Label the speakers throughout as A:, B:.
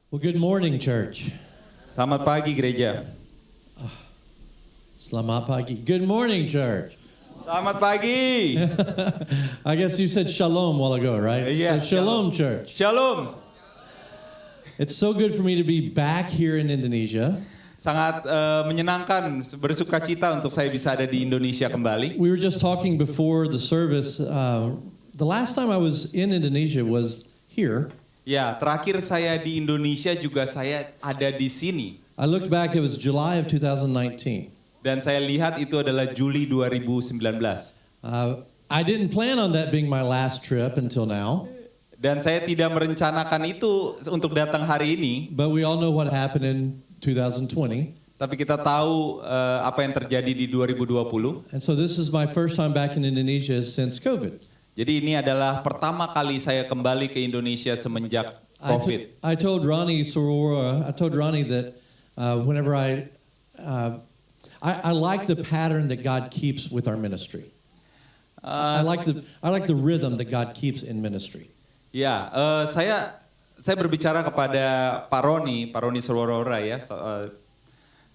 A: Well, good morning, church.
B: Selamat pagi gereja.
A: Selamat pagi. Good morning, church.
B: Selamat pagi.
A: I guess you said shalom a while ago, right?
B: Yes,
A: So shalom, church.
B: Shalom.
A: It's so good for me to be back here in Indonesia.
B: Sangat menyenangkan, bersuka cita untuk saya bisa ada di Indonesia kembali.
A: We were just talking before the service. The last time I was in Indonesia was here.
B: Ya, terakhir saya di Indonesia juga saya ada di sini.
A: I looked back, it was July of 2019.
B: Dan saya lihat itu adalah Juli 2019.
A: I didn't plan on that being my last trip until now.
B: Dan saya tidak merencanakan itu untuk datang hari ini.
A: But we all know what happened in 2020.
B: Tapi kita tahu apa yang terjadi di 2020.
A: And so this is my first time back in Indonesia since COVID.
B: Jadi ini adalah pertama kali saya kembali ke Indonesia semenjak COVID.
A: I told Ronnie Sorora, I told Ronnie that whenever I like the pattern that God keeps with our ministry. I like the rhythm that God keeps in ministry.
B: Ya, saya berbicara kepada Pak Roni Sorora ya,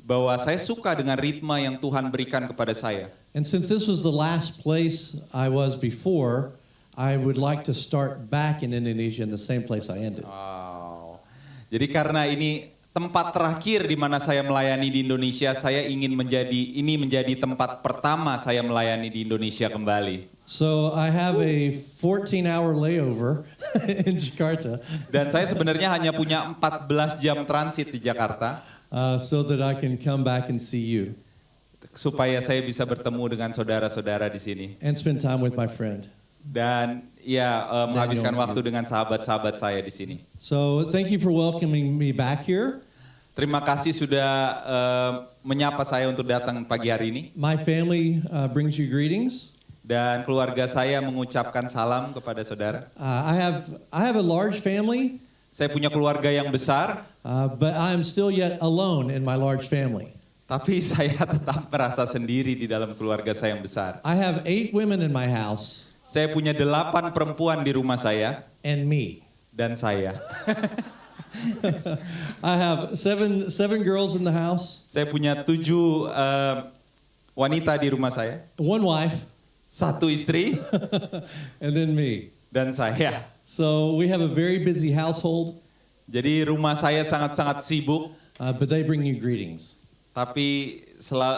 B: bahwa saya suka dengan ritme yang Tuhan berikan kepada saya.
A: And since this was the last place I was before, I would like to start back in Indonesia in the same place I ended.
B: Wow. Jadi karena ini tempat terakhir di mana saya melayani di Indonesia, saya ingin menjadi tempat pertama saya melayani di Indonesia kembali.
A: So I have a 14-hour layover in Jakarta.
B: Dan saya sebenarnya hanya punya 14 jam transit di Jakarta.
A: So that I can come back and see you.
B: Supaya saya bisa bertemu dengan saudara-saudara di sini.
A: And spend time with my friend.
B: Dan ya menghabiskan waktu dengan sahabat-sahabat saya di sini.
A: So thank you for welcoming me back here.
B: Terima kasih sudah menyapa saya untuk datang pagi hari ini.
A: My family brings you greetings.
B: Dan keluarga saya mengucapkan salam kepada saudara.
A: I have a large family.
B: Saya punya keluarga yang besar.
A: But I am still yet alone in my large family.
B: Tapi saya tetap merasa sendiri di dalam keluarga saya yang besar.
A: I have 8 women in my house.
B: Saya punya 8 perempuan di rumah saya.
A: And me.
B: Dan saya.
A: I have seven girls in the house.
B: Saya punya 7 wanita di rumah saya.
A: 1 wife.
B: 1 istri.
A: And then me.
B: Dan saya.
A: So we have a very busy household.
B: Jadi rumah saya sangat-sangat sibuk.
A: But they bring you greetings.
B: Tapi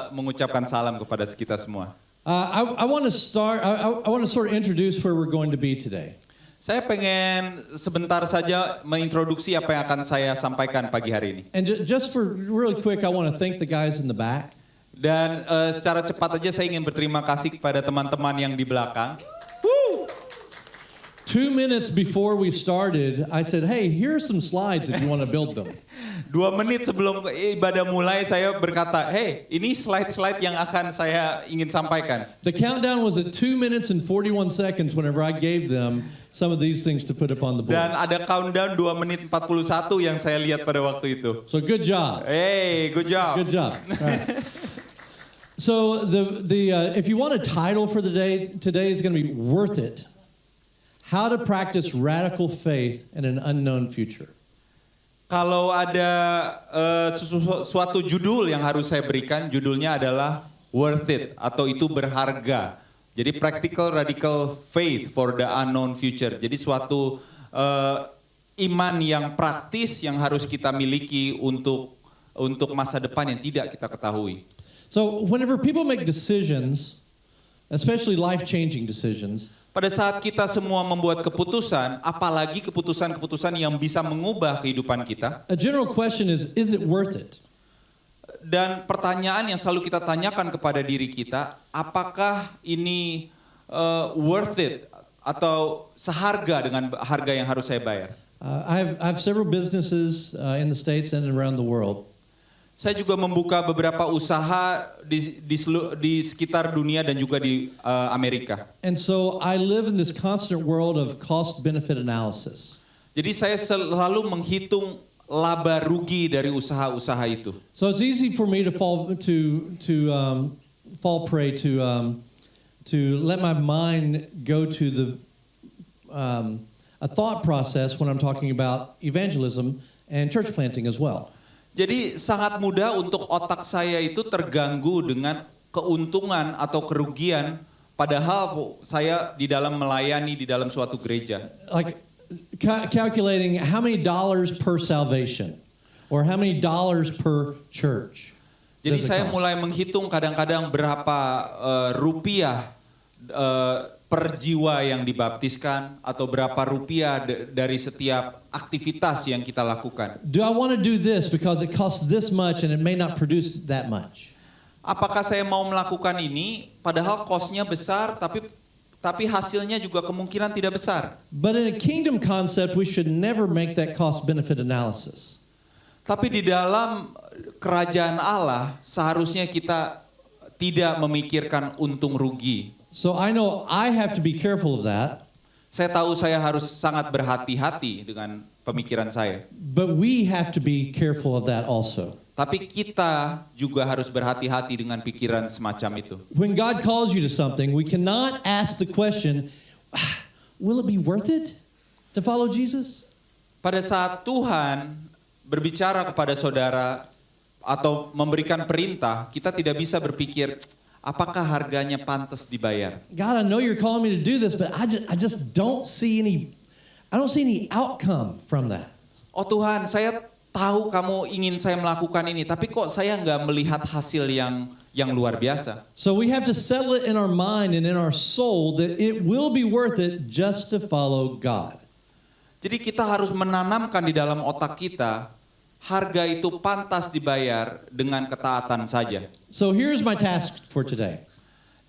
B: mengucapkan salam kepada kita semua.
A: I want to start. I want to sort of introduce where we're going to be today.
B: Saya pengen sebentar saja mengintroduksi apa yang akan saya sampaikan pagi hari ini.
A: And just for really quick, I want to thank the guys in the back.
B: Dan secara cepat aja saya ingin berterima kasih kepada teman-teman yang di belakang.
A: 2 minutes before we started, I said, "Hey, here are some slides if you want to build them."
B: 2 menit sebelum ibadah mulai saya berkata, hey, ini slide-slide yang akan saya ingin sampaikan.
A: The countdown was at 2 minutes and 41 seconds whenever I gave them some of these things to put up on the board.
B: Dan ada countdown 2 menit 41 yang saya lihat pada waktu itu.
A: So good job.
B: Hey, good job.
A: Good job. All right. So if you want a title for the day, today is going to be Worth It. How to practice radical faith in an unknown future.
B: Kalau ada suatu judul yang harus saya berikan, judulnya adalah Worth It atau itu berharga. Jadi practical radical faith for the unknown future. Jadi suatu iman yang praktis yang harus kita miliki untuk masa depan yang tidak kita ketahui.
A: So whenever people make decisions, especially life-changing decisions,
B: pada saat kita semua membuat keputusan, apalagi keputusan-keputusan yang bisa mengubah kehidupan kita.
A: A general question is it worth it?
B: Dan pertanyaan yang selalu kita tanyakan kepada diri kita, apakah ini worth it atau seharga dengan harga yang harus saya bayar?
A: I have several businesses in the States and around the world.
B: Saya juga membuka beberapa usaha di sekitar dunia dan juga di Amerika.
A: And so I live in this constant world of cost benefit analysis.
B: Jadi saya selalu menghitung laba rugi dari usaha-usaha itu.
A: So it's easy for me to fall prey to let my mind go to the a thought process when I'm talking about evangelism and church planting as well.
B: Jadi sangat mudah untuk otak saya itu terganggu dengan keuntungan atau kerugian padahal saya di dalam melayani di dalam suatu gereja.
A: Like calculating how many dollars per salvation or how many dollars per church.
B: Jadi saya mulai menghitung kadang-kadang berapa rupiah per jiwa yang dibaptiskan atau berapa rupiah dari setiap aktivitas yang kita lakukan.
A: Do I want to do this because it costs this much and it may not produce that much?
B: Apakah saya mau melakukan ini padahal cost-nya besar tapi hasilnya juga kemungkinan tidak besar.
A: But in a kingdom concept we should never make that cost benefit analysis.
B: Tapi di dalam kerajaan Allah seharusnya kita tidak memikirkan untung rugi.
A: So I know I have to be careful of that.
B: Saya tahu saya harus sangat berhati-hati dengan pemikiran saya.
A: But we have to be careful of that also.
B: Tapi kita juga harus berhati-hati dengan pikiran semacam itu.
A: When God calls you to something, we cannot ask the question, will it be worth it to follow Jesus?
B: Pada saat Tuhan berbicara kepada saudara atau memberikan perintah, kita tidak bisa berpikir, apakah harganya pantas dibayar?
A: God, I know you're calling me to do this, but I just don't see any outcome from that.
B: Oh Tuhan, saya tahu kamu ingin saya melakukan ini, tapi kok saya nggak melihat hasil yang luar biasa.
A: So we have to settle it in our mind and in our soul that it will be worth it just to follow God.
B: Jadi kita harus menanamkan di dalam otak kita, harga itu pantas dibayar dengan ketaatan saja.
A: So here's my task for today.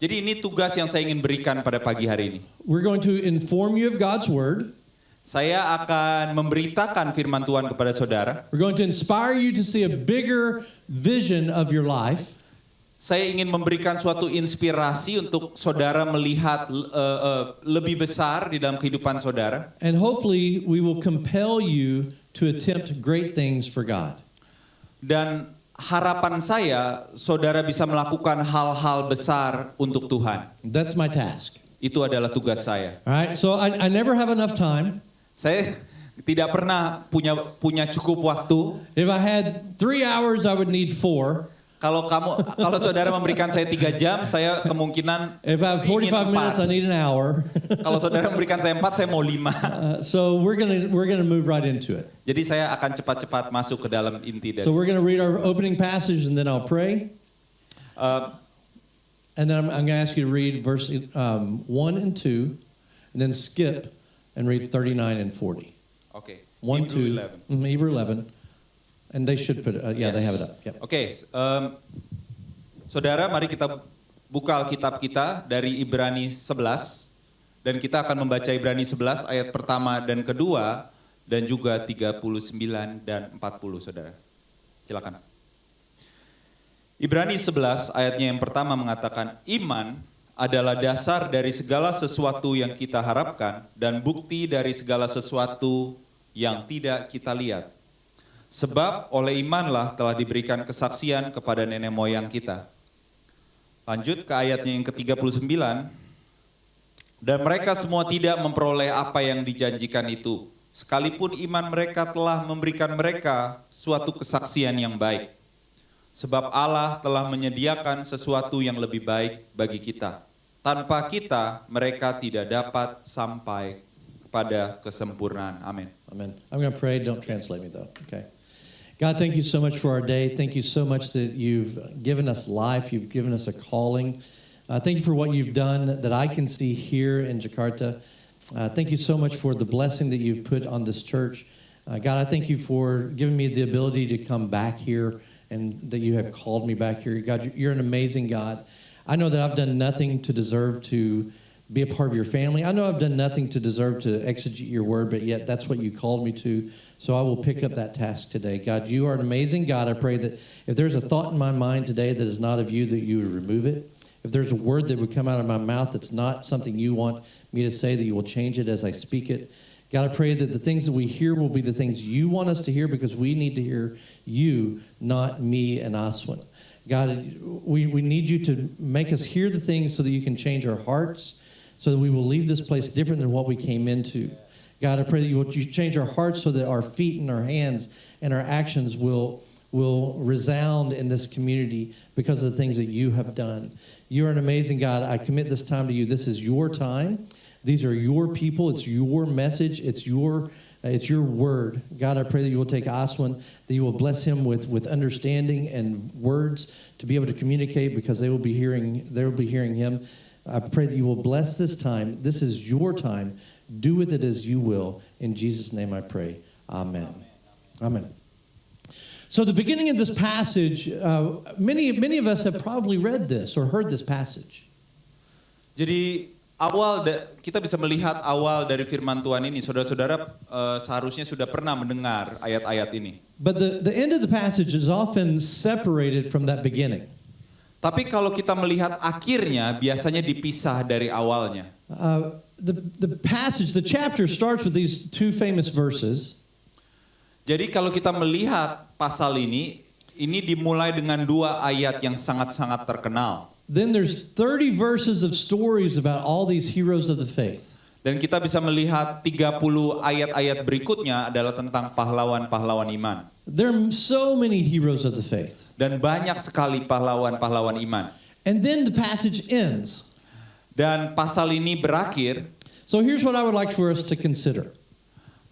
B: Jadi ini tugas yang saya ingin berikan pada pagi hari ini.
A: We're going to inform you of God's word.
B: Saya akan memberitakan firman Tuhan kepada saudara.
A: We're going to inspire you to see a bigger vision of your life.
B: Saya ingin memberikan suatu inspirasi untuk saudara melihat lebih besar di dalam kehidupan saudara.
A: And hopefully we will compel you to attempt great things for God.
B: Dan harapan saya, saudara bisa melakukan hal-hal besar untuk Tuhan.
A: That's my task.
B: Itu adalah tugas saya.
A: All right, so I never have enough time.
B: Saya tidak pernah punya cukup waktu.
A: If I had 3 hours, I would need 4.
B: Kalau saudara memberikan saya 3 jam, saya kemungkinan
A: If I have 45 minutes, I need an hour.
B: Kalau saudara memberikan saya 4, saya mau 5.
A: So we're gonna move right into it.
B: Jadi saya akan cepat-cepat masuk ke dalam inti dari.
A: So we're gonna read our opening passage and then I'll pray. And then I'm gonna ask you to read verse 1 and 2, and then skip and read 39 and 40.
B: Oke.
A: 1, 2,
B: 11.
A: Hebrew 11. And they should put it,
B: Yes.
A: they have it up. Yep.
B: Oke, saudara, mari kita buka Alkitab kita dari Ibrani 11 dan kita akan membaca Ibrani 11 ayat pertama dan kedua dan juga 39 dan 40, saudara. Silakan. Ibrani 11 ayatnya yang pertama mengatakan, iman adalah dasar dari segala sesuatu yang kita harapkan dan bukti dari segala sesuatu yang tidak kita lihat. Sebab oleh imanlah telah diberikan kesaksian kepada nenek moyang kita. Lanjut ke ayatnya yang ke-39. Dan mereka semua tidak memperoleh apa yang dijanjikan itu, sekalipun iman mereka telah memberikan mereka suatu kesaksian yang baik. Sebab Allah telah menyediakan sesuatu yang lebih baik bagi kita. Tanpa kita, mereka tidak dapat sampai kepada kesempurnaan. Amin.
A: Amen. I'm going to pray. Don't translate me though. Okay. God, thank you so much for our day. Thank you so much that you've given us life. You've given us a calling. Thank you for what you've done that I can see here in Jakarta. Thank you so much for the blessing that you've put on this church. God, I thank you for giving me the ability to come back here and that you have called me back here. God, you're an amazing God. I know that I've done nothing to deserve to be a part of your family. I know I've done nothing to deserve to exegete your word, but yet that's what you called me to. So I will pick up that task today. God, you are an amazing God. I pray that if there's a thought in my mind today that is not of you, that you would remove it. If there's a word that would come out of my mouth that's not something you want me to say, that you will change it as I speak it. God, I pray that the things that we hear will be the things you want us to hear, because we need to hear you, not me and Aswin. God, we need you to make us hear the things so that you can change our hearts, so that we will leave this place different than what we came into. God, I pray that you change our hearts so that our feet and our hands and our actions will resound in this community because of the things that you have done. You're an amazing God. I commit this time to you. This is your time. These are your people. It's your message. It's your word. God, I pray that you will take Aswan, that you will bless him with understanding and words to be able to communicate because they will be hearing him. I pray that you will bless this time. This is your time. Do with it as you will. In Jesus' name I pray. Amen. Amen. So the beginning of this passage, many of us have probably read this or heard this passage.
B: Jadi kita bisa melihat awal dari firman Tuhan ini. Saudara-saudara seharusnya sudah pernah mendengar ayat-ayat ini.
A: But the end of the passage is often separated from that beginning.
B: Tapi kalau kita melihat akhirnya, biasanya dipisah dari awalnya.
A: The chapter starts with these two famous verses.
B: Jadi kalau kita melihat pasal ini dimulai dengan dua ayat yang sangat-sangat terkenal.
A: Then there's 30 verses of stories about all these heroes of the faith.
B: Dan kita bisa melihat 30 ayat-ayat berikutnya adalah tentang pahlawan-pahlawan iman.
A: There are so many heroes of the faith.
B: Dan banyak sekali pahlawan-pahlawan iman.
A: And then the passage ends.
B: Dan pasal ini berakhir.
A: So here's what I would like for us to consider.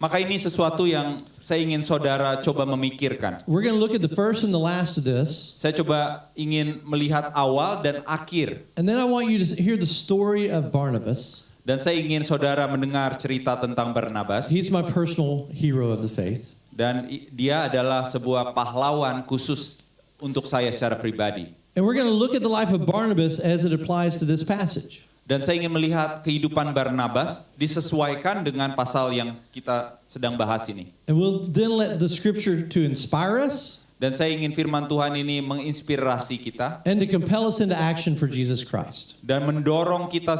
B: Maka ini sesuatu yang saya ingin saudara coba memikirkan.
A: We're going to look at the first and the last of this.
B: Saya coba ingin melihat awal dan akhir.
A: And then I want you to hear the story of Barnabas.
B: Dan saya ingin saudara mendengar cerita tentang Barnabas.
A: He's my personal hero of the faith.
B: Dan dia adalah sebuah pahlawan khusus untuk saya secara pribadi.
A: And we're going to look at the life of Barnabas as it applies to this passage.
B: Dan saya ingin melihat kehidupan Barnabas disesuaikan dengan pasal yang kita sedang bahas ini.
A: And we'll then let the scripture to inspire us.
B: Dan saya ingin firman Tuhan ini menginspirasi kita.
A: And to compel us into action for Jesus Christ.
B: Dan mendorong kita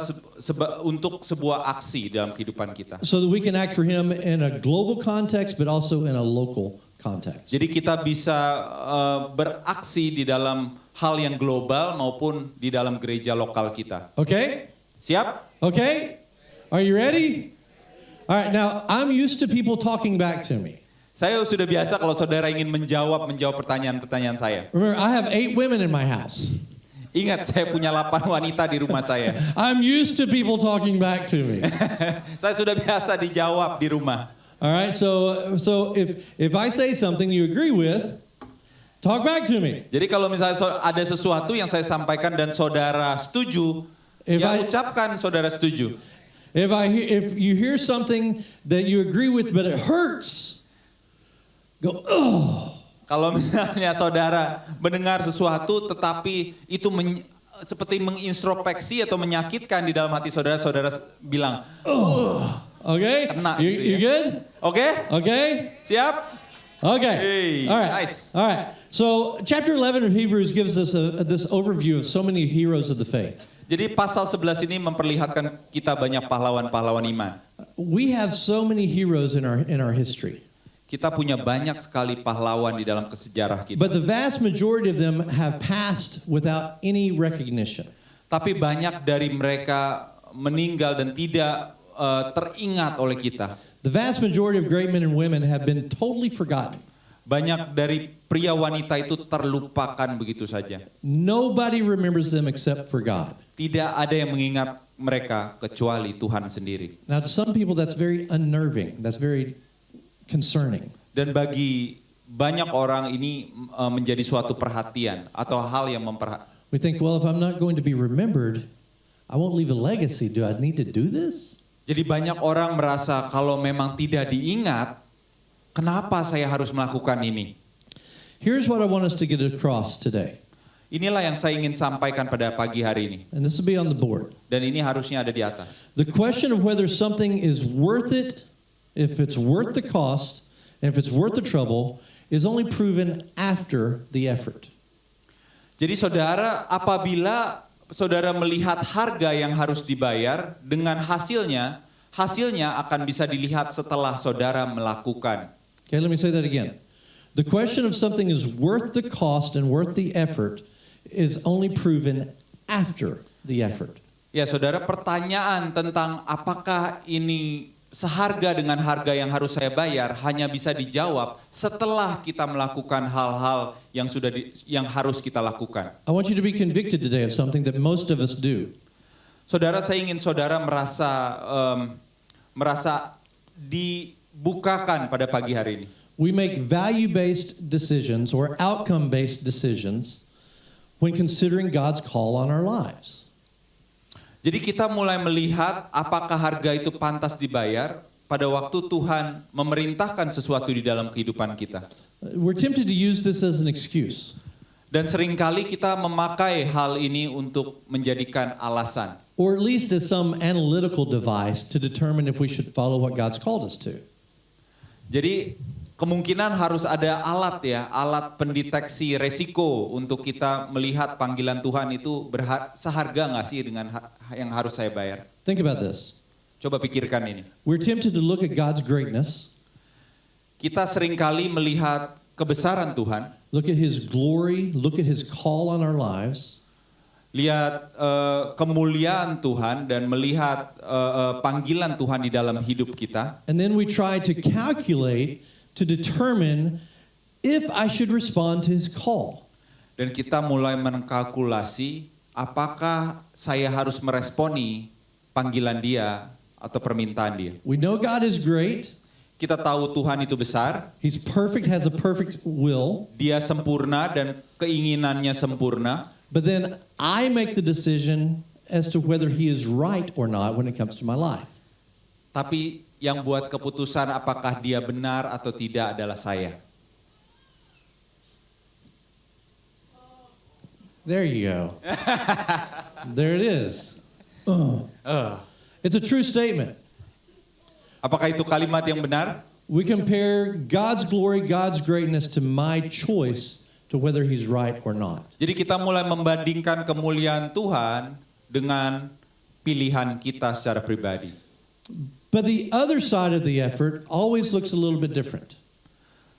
B: untuk sebuah aksi dalam kehidupan kita.
A: So that we can act for him in a global context but also in a local context.
B: Jadi kita bisa beraksi di dalam hal yang global maupun di dalam gereja lokal kita.
A: Okay?
B: Siap?
A: Okay? Are you ready? All right, now I'm used to people talking back to me.
B: Saya sudah biasa kalau saudara ingin menjawab pertanyaan-pertanyaan saya.
A: Remember, I have 8 women in my house.
B: Ingat, saya punya 8 wanita di rumah saya.
A: I'm used to people talking back to me.
B: Saya sudah biasa dijawab di rumah.
A: All right, so if I say something you agree with, talk back to me.
B: Jadi kalau misalnya ada sesuatu yang saya sampaikan dan saudara setuju, ucapkan saudara setuju.
A: If you hear something that you agree with but it hurts, go, oh.
B: Kalau misalnya saudara mendengar sesuatu tetapi itu seperti mengintrospeksi atau menyakitkan di dalam hati saudara, saudara bilang,
A: Okay?
B: Kena
A: You,
B: gitu ya.
A: you good?
B: Oke?
A: Okay?
B: Siap?
A: Okay.
B: Hey,
A: all right.
B: nice.
A: All right. So chapter 11 of Hebrews gives us this overview of so many heroes of the faith.
B: Jadi pasal 11 ini memperlihatkan kita banyak pahlawan-pahlawan iman.
A: We have so many heroes in our history.
B: Kita punya banyak sekali pahlawan di dalam sejarah kita.
A: But the vast majority of them have passed without any recognition.
B: Tapi banyak dari mereka meninggal dan tidak teringat oleh kita.
A: The vast majority of great men and women have been totally forgotten.
B: Banyak dari pria wanita itu terlupakan begitu saja.
A: Nobody remembers them except for God.
B: Tidak ada yang mengingat mereka kecuali Tuhan sendiri.
A: Now to some people that's very unnerving. That's very concerning.
B: Dan bagi banyak orang ini menjadi suatu perhatian atau hal yang
A: We think, well, if I'm not going to be remembered, I won't leave a legacy. Do I need to do this?
B: Jadi banyak orang merasa kalau memang tidak diingat, kenapa saya harus melakukan ini?
A: Here's what I want us to get across today.
B: Inilah yang saya ingin sampaikan pada pagi hari ini.
A: And this will be on the board.
B: Dan ini harusnya ada di atas.
A: The question of whether something is worth it, if it's worth the cost, and if it's worth the trouble, is only proven after the effort.
B: Jadi saudara, apabila saudara melihat harga yang harus dibayar dengan hasilnya akan bisa dilihat setelah saudara melakukan.
A: Okay, let me say that again. The question of something is worth the cost and worth the effort is only proven after the effort.
B: Ya saudara, pertanyaan tentang apakah ini seharga dengan harga yang harus saya bayar hanya bisa dijawab setelah kita melakukan hal-hal yang harus kita lakukan.
A: I want you to be convicted today of something that most of us do.
B: Saudara, saya ingin saudara merasa dibukakan pada pagi hari ini.
A: We make value-based decisions or outcome-based decisions when considering God's call on our lives.
B: Jadi kita mulai melihat apakah harga itu pantas dibayar pada waktu Tuhan memerintahkan sesuatu di dalam kehidupan kita.
A: We're tempted to use this as an excuse.
B: Dan seringkali kita memakai hal ini untuk menjadikan alasan.
A: Or at least as some analytical device to determine if we should follow what God's called us to.
B: Jadi kemungkinan harus ada alat pendeteksi resiko untuk kita melihat panggilan Tuhan itu seharga nggak sih dengan yang harus saya bayar.
A: Think about this.
B: Coba pikirkan ini.
A: We're tempted to look at God's greatness,
B: Kita seringkali melihat kebesaran Tuhan,
A: look at His glory, look at His call on our lives,
B: lihat kemuliaan Tuhan dan melihat panggilan Tuhan di dalam hidup kita.
A: and then we try to calculate to determine if I should respond to His call.
B: Dan kita mulai mengkalkulasi apakah saya harus meresponi panggilan Dia atau permintaan Dia.
A: We know God is great.
B: Kita tahu Tuhan itu besar,
A: He's perfect, has a perfect will.
B: Dia sempurna dan keinginannya sempurna.
A: But then I make the decision as to whether He is right or not when it comes to my life.
B: Tapi yang buat keputusan apakah Dia benar atau tidak adalah saya.
A: There you go. There it is. It's a true statement.
B: Apakah itu kalimat yang benar?
A: We compare God's glory, God's greatness to my choice to whether He's right or not.
B: Jadi kita mulai membandingkan kemuliaan Tuhan dengan pilihan kita secara pribadi.
A: But the other side of the effort always looks a little bit different.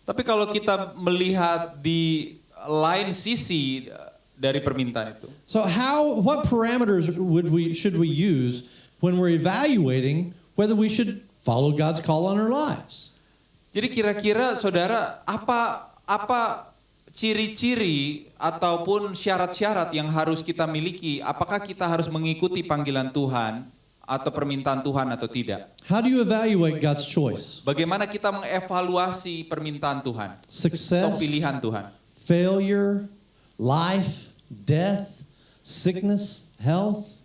B: Tapi kalau kita melihat di lain sisi dari permintaan itu,
A: So what parameters should we use when we're evaluating whether we should follow God's call on our lives?
B: jadi kira-kira saudara apa ciri-ciri ataupun syarat-syarat yang harus kita miliki? Apakah kita harus mengikuti panggilan Tuhan atau permintaan Tuhan atau tidak?
A: How do you evaluate God's choice?
B: Bagaimana kita mengevaluasi permintaan Tuhan atau
A: Success,
B: pilihan Tuhan?
A: failure, life, death, sickness, health.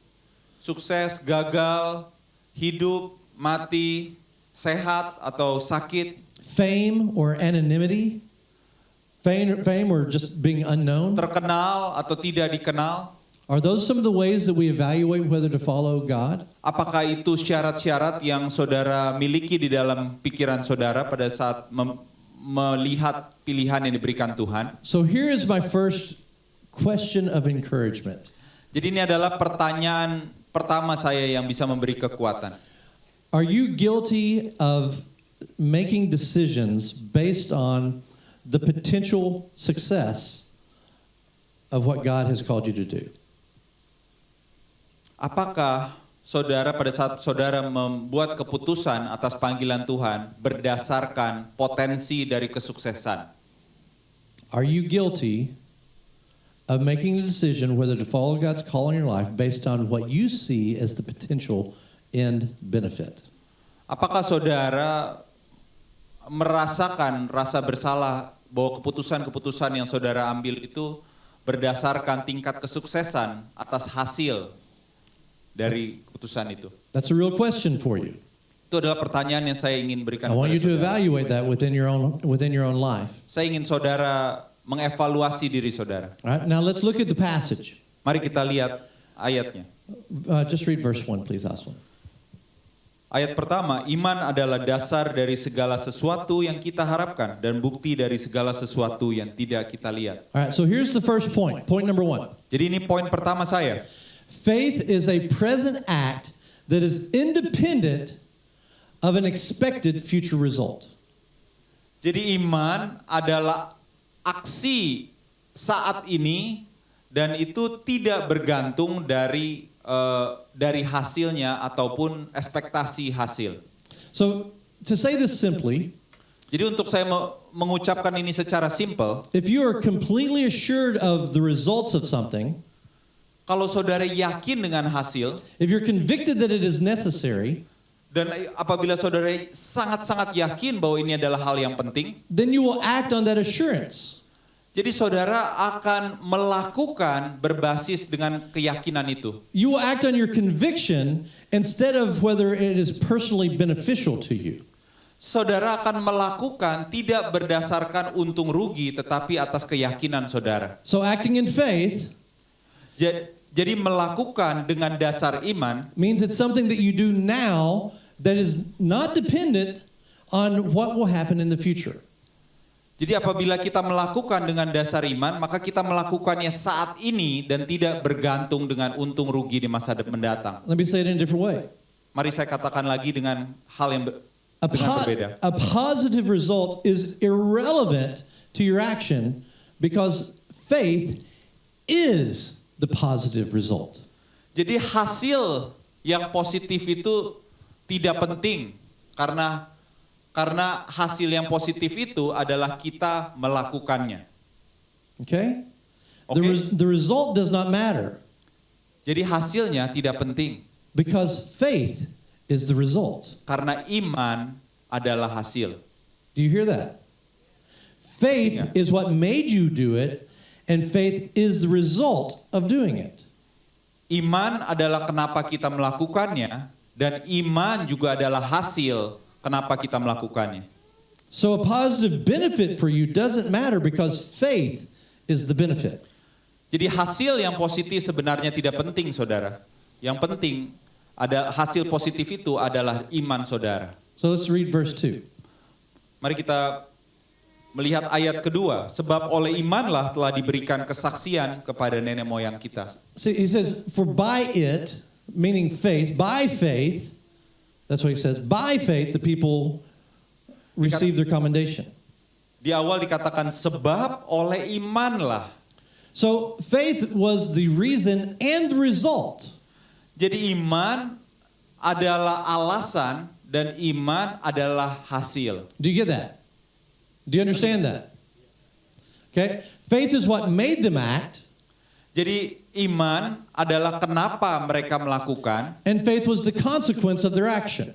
B: Sukses, gagal, hidup, mati, sehat atau sakit,
A: Fame or anonymity? Fame or just being unknown?
B: terkenal atau tidak dikenal?
A: Are those some of the ways that we evaluate whether to follow God?
B: Apakah itu syarat-syarat yang saudara miliki di dalam pikiran saudara pada saat melihat pilihan yang diberikan Tuhan?
A: So here is my first question of encouragement.
B: Jadi ini adalah pertanyaan pertama saya yang bisa memberi kekuatan.
A: Are you guilty of making decisions based on the potential success of what God has called you to do?
B: Apakah saudara pada saat saudara membuat keputusan atas panggilan Tuhan berdasarkan potensi dari kesuksesan?
A: Are you guilty of making a decision whether to follow God's call in your life based on what you see as the potential end benefit?
B: Apakah saudara merasakan rasa bersalah bahwa keputusan-keputusan yang saudara ambil itu berdasarkan tingkat kesuksesan atas hasil dari keputusan itu?
A: That's a real question for you.
B: Itu adalah pertanyaan yang saya ingin berikan
A: I want
B: kepada
A: you to
B: saudara.
A: evaluate that within your own life.
B: Saya ingin saudara mengevaluasi diri saudara.
A: All right, now let's look at the passage.
B: Mari kita lihat ayatnya.
A: Just read verse 1, please, Aslan.
B: Ayat pertama, iman adalah dasar dari segala sesuatu yang kita harapkan dan bukti dari segala sesuatu yang tidak kita lihat.
A: All right, so here's the first point. Point number 1.
B: Jadi ini poin pertama saya.
A: Faith is a present act that is independent of an expected future result.
B: Jadi iman adalah aksi saat ini dan itu tidak bergantung dari hasilnya ataupun ekspektasi hasil.
A: So to say this simply,
B: Jadi untuk saya mengucapkan ini secara simpel,
A: if you are completely assured of the results of something,
B: kalau saudara yakin dengan hasil,
A: if you're convicted that it is necessary,
B: dan apabila saudara sangat-sangat yakin bahwa ini adalah hal yang penting,
A: then you will act on that assurance.
B: jadi saudara akan melakukan berbasis dengan keyakinan itu.
A: You will act on your conviction instead of whether it is personally beneficial to you.
B: Saudara akan melakukan tidak berdasarkan untung rugi, tetapi atas keyakinan saudara.
A: So acting in faith
B: Jadi melakukan dengan dasar iman
A: means it's something that you do now that is not dependent on what will happen in the future.
B: Jadi apabila kita melakukan dengan dasar iman, maka kita melakukannya saat ini dan tidak bergantung dengan untung rugi di masa mendatang.
A: Let me say it in a different way.
B: Mari saya katakan lagi dengan hal yang berbeda.
A: A positive result is irrelevant to your action because faith is the positive result.
B: Jadi hasil yang positif itu tidak penting karena hasil yang positif itu adalah kita melakukannya.
A: Okay?
B: Okay.
A: The result does not matter
B: Jadi hasilnya tidak penting
A: because faith is the result.
B: karena iman adalah hasil.
A: Do you hear that? Faith
B: Yeah.
A: is what made you do it, and faith is the result of doing it.
B: Iman adalah kenapa kita melakukannya, dan iman juga adalah hasil kenapa kita melakukannya.
A: So a positive benefit for you doesn't matter because faith is the benefit.
B: Jadi hasil yang positif sebenarnya tidak penting, saudara. Yang penting ada hasil positif itu adalah iman saudara.
A: So let's read verse 2.
B: Mari kita melihat ayat kedua. Sebab oleh imanlah telah diberikan kesaksian kepada nenek moyang kita.
A: See, he says, for by it, meaning faith, by faith, that's what he says, by faith the people receive their commendation.
B: Di awal dikatakan sebab oleh imanlah.
A: So faith was the reason and the result.
B: Jadi iman adalah alasan dan iman adalah hasil.
A: Do you get that? Do you understand that? Okay? Faith is what made them act,
B: Jadi iman adalah kenapa mereka melakukan,
A: and faith was the consequence of their action.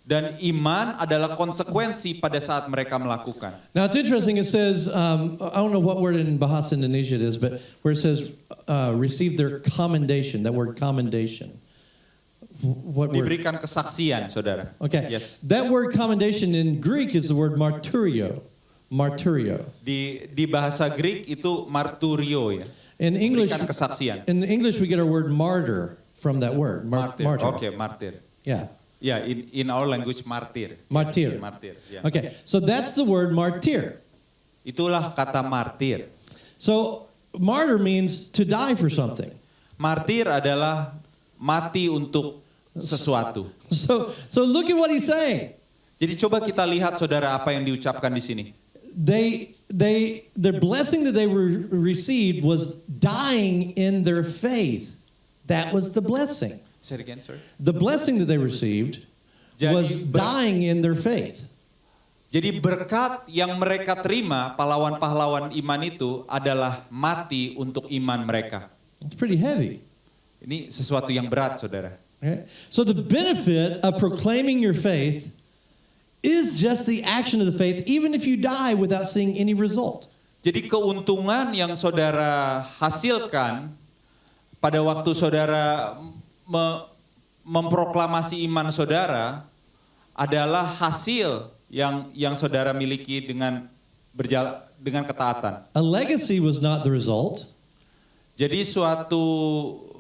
B: dan iman adalah konsekuensi pada saat mereka melakukan.
A: Now it's interesting, it says, I don't know what word in Bahasa Indonesia it is, but where it says receive their commendation, that word commendation. What word?
B: Diberikan kesaksian, saudara.
A: Okay.
B: Yes.
A: That word commendation in Greek is the word marturio. Marturio.
B: Di bahasa Greek itu marturio ya.
A: In English,
B: Berikan kesaksian.
A: in English we get our word martyr from that word.
B: Martir.
A: Martyr.
B: Oke, martir.
A: Yeah.
B: Ya, in our language martir.
A: Martyr.
B: Martir. Ya.
A: Okay. So that's the word martyr.
B: Itulah kata martir.
A: So martyr means to die for something.
B: Martir adalah mati untuk sesuatu.
A: So look at what he's saying.
B: Jadi coba kita lihat, saudara, apa yang diucapkan di sini.
A: The blessing that they received was dying in their faith. That was the blessing.
B: Say it again, sorry.
A: The blessing that they received was dying in their faith.
B: Jadi berkat yang mereka terima, pahlawan-pahlawan iman itu adalah mati untuk iman mereka.
A: It's pretty heavy.
B: Ini sesuatu yang berat, saudara.
A: Okay? So the benefit of proclaiming your faith is just the action of the faith, even if you die without seeing any result.
B: Jadi keuntungan yang saudara hasilkan pada waktu saudara memproklamasi iman saudara adalah hasil yang saudara miliki dengan ketaatan.
A: A legacy was not the result.
B: Jadi suatu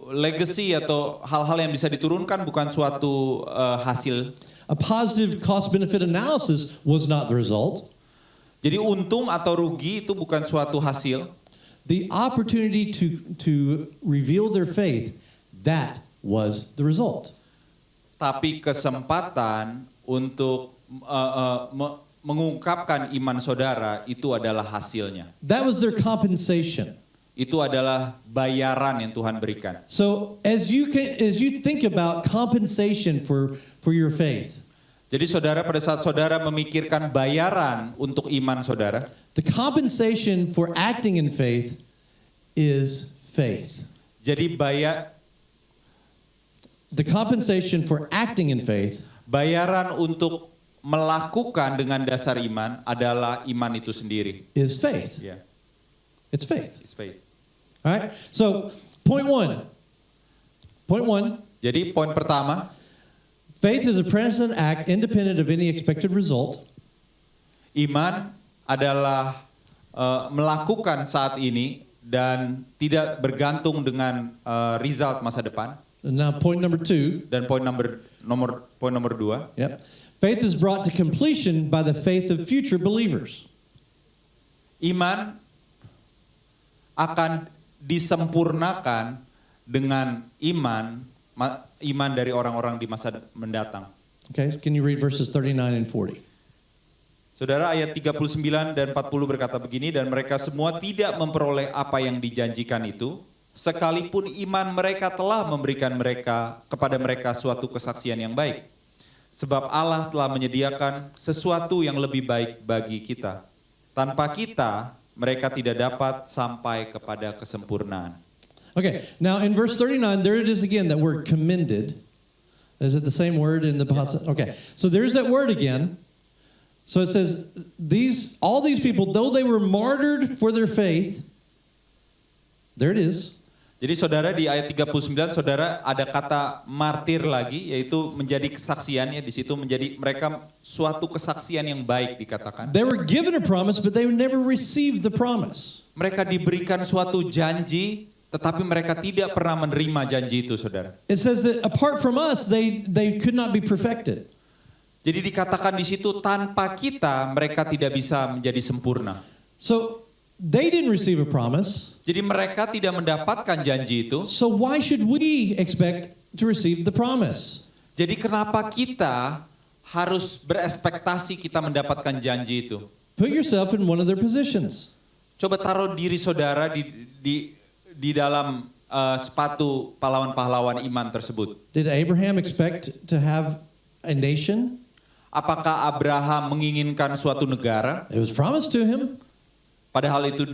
B: legacy atau hal-hal yang bisa diturunkan bukan suatu hasil.
A: A positive cost-benefit analysis was not the result.
B: Jadi untung atau rugi itu bukan suatu hasil.
A: The opportunity to reveal their faith, that was the result.
B: Tapi kesempatan untuk mengungkapkan iman saudara itu adalah hasilnya.
A: That was their compensation.
B: Itu adalah bayaran yang Tuhan berikan.
A: So as you think about compensation for your faith,
B: Jadi saudara, pada saat saudara memikirkan bayaran untuk iman saudara,
A: the compensation for acting in faith is faith.
B: jadi
A: The compensation for acting in faith
B: bayaran untuk melakukan dengan dasar iman adalah iman itu sendiri.
A: is faith.
B: Ya,
A: It's faith.
B: it's faith.
A: All right? So, point one. Point one.
B: Jadi poin pertama,
A: Faith is a present act independent of any expected result.
B: iman adalah melakukan saat ini dan tidak bergantung dengan result masa depan.
A: And now, point number two.
B: Dan poin nomor 2,
A: Yep. Faith is brought to completion by the faith of future believers.
B: iman akan disempurnakan dengan iman dari orang-orang di masa mendatang.
A: Okay, can you read verses 39 and 40?
B: Saudara, ayat 39 dan 40 berkata begini, dan mereka semua tidak memperoleh apa yang dijanjikan itu, sekalipun iman mereka telah memberikan kepada mereka suatu kesaksian yang baik. Sebab Allah telah menyediakan sesuatu yang lebih baik bagi kita. Tanpa kita, mereka tidak dapat sampai kepada kesempurnaan.
A: Okay, now in verse 39, there it is again, that word commended. Is it the same word in the passage? Okay, so there's that word again. So it says, all these people, though they were martyred for their faith, there it is.
B: Jadi saudara, di ayat 39 saudara ada kata martir lagi, yaitu menjadi kesaksiannya di situ, menjadi mereka suatu kesaksian yang baik dikatakan.
A: They were given a promise, but they never received the promise.
B: Mereka diberikan suatu janji, tetapi mereka tidak pernah menerima janji itu, saudara.
A: It says that apart from us, they could not be perfected.
B: Jadi dikatakan di situ, tanpa kita mereka tidak bisa menjadi sempurna.
A: So they didn't receive a promise.
B: Jadi mereka tidak mendapatkan janji itu.
A: So why should we expect to receive the promise?
B: Jadi kenapa kita harus berekspektasi kita mendapatkan janji itu?
A: Put yourself in one of their positions.
B: Coba taruh diri saudara di dalam sepatu pahlawan-pahlawan iman tersebut.
A: Did Abraham expect to have a nation?
B: Apakah Abraham menginginkan suatu negara?
A: It was promised to him.
B: Padahal itu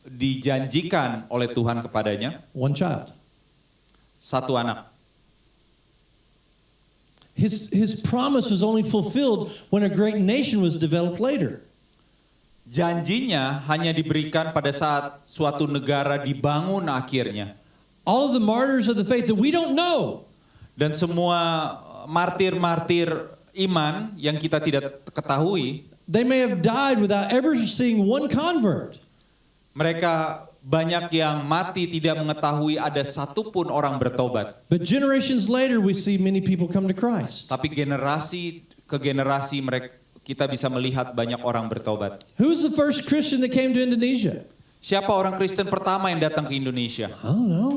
B: dijanjikan oleh Tuhan kepadanya.
A: One child.
B: Satu anak.
A: His promise was only fulfilled when a great nation was developed later.
B: Janjinya hanya diberikan pada saat suatu negara dibangun akhirnya.
A: All of the martyrs of the faith that we don't know.
B: Dan semua martir-martir iman yang kita tidak ketahui,
A: They may have died without ever seeing one convert.
B: mereka banyak yang mati tidak mengetahui ada satupun orang bertobat.
A: But generations later, we see many people come to Christ.
B: Tapi generasi ke generasi kita bisa melihat banyak orang bertobat.
A: Who's the first Christian that came to Indonesia?
B: Siapa orang Kristen pertama yang datang ke Indonesia?
A: I don't know.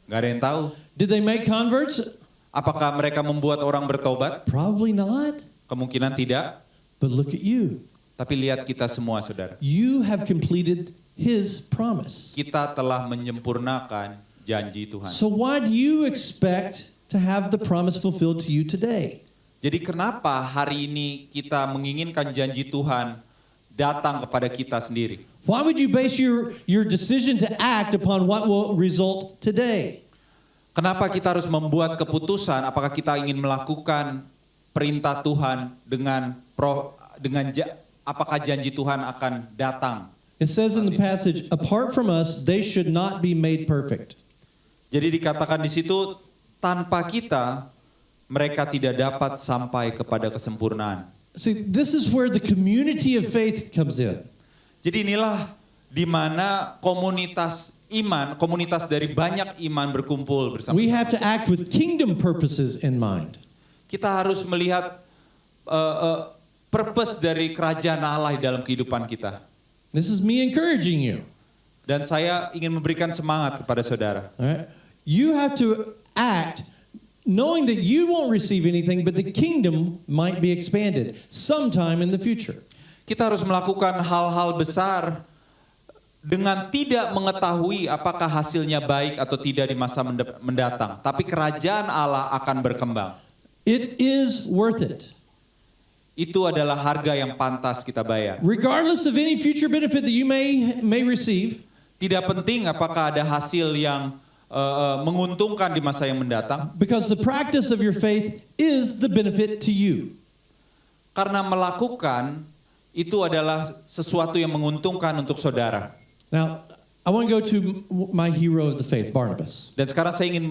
B: Gak ada yang tahu.
A: Did they make converts?
B: Apakah mereka membuat orang bertobat?
A: Probably not.
B: Kemungkinan tidak.
A: But look at you.
B: Tapi lihat kita semua, saudara.
A: You have completed His promise.
B: Kita telah menyempurnakan janji Tuhan.
A: So why do you expect to have the promise fulfilled to you today?
B: Jadi kenapa hari ini kita menginginkan janji Tuhan datang kepada kita sendiri?
A: Why would you base your decision to act upon what will result today?
B: Kenapa kita harus membuat keputusan apakah kita ingin melakukan perintah Tuhan dengan apakah janji Tuhan akan datang?
A: It says in the passage, apart from us, they should not be made perfect.
B: Jadi dikatakan di situ, tanpa kita mereka tidak dapat sampai kepada kesempurnaan.
A: See, this is where the community of faith comes in.
B: Jadi inilah di mana komunitas iman, komunitas dari banyak iman berkumpul bersama.
A: We have to act with kingdom purposes in mind.
B: Kita harus melihat purpose dari kerajaan Allah dalam kehidupan kita.
A: This is me encouraging you.
B: Dan saya ingin memberikan semangat kepada saudara.
A: All right? You have to act knowing that you won't receive anything, but the kingdom might be expanded sometime in the future.
B: Kita harus melakukan hal-hal besar dengan tidak mengetahui apakah hasilnya baik atau tidak di masa mendatang. Tapi kerajaan Allah akan berkembang.
A: It is worth it.
B: itu adalah harga yang pantas kita bayar.
A: Regardless of any future benefit that you may receive,
B: Tidak penting apakah ada hasil yang menguntungkan di masa yang mendatang,
A: because the practice of your faith is the benefit to you.
B: karena melakukan itu adalah sesuatu yang menguntungkan untuk saudara.
A: Now, I want to go to my hero of the faith, Barnabas.
B: Dan sekarang saya ingin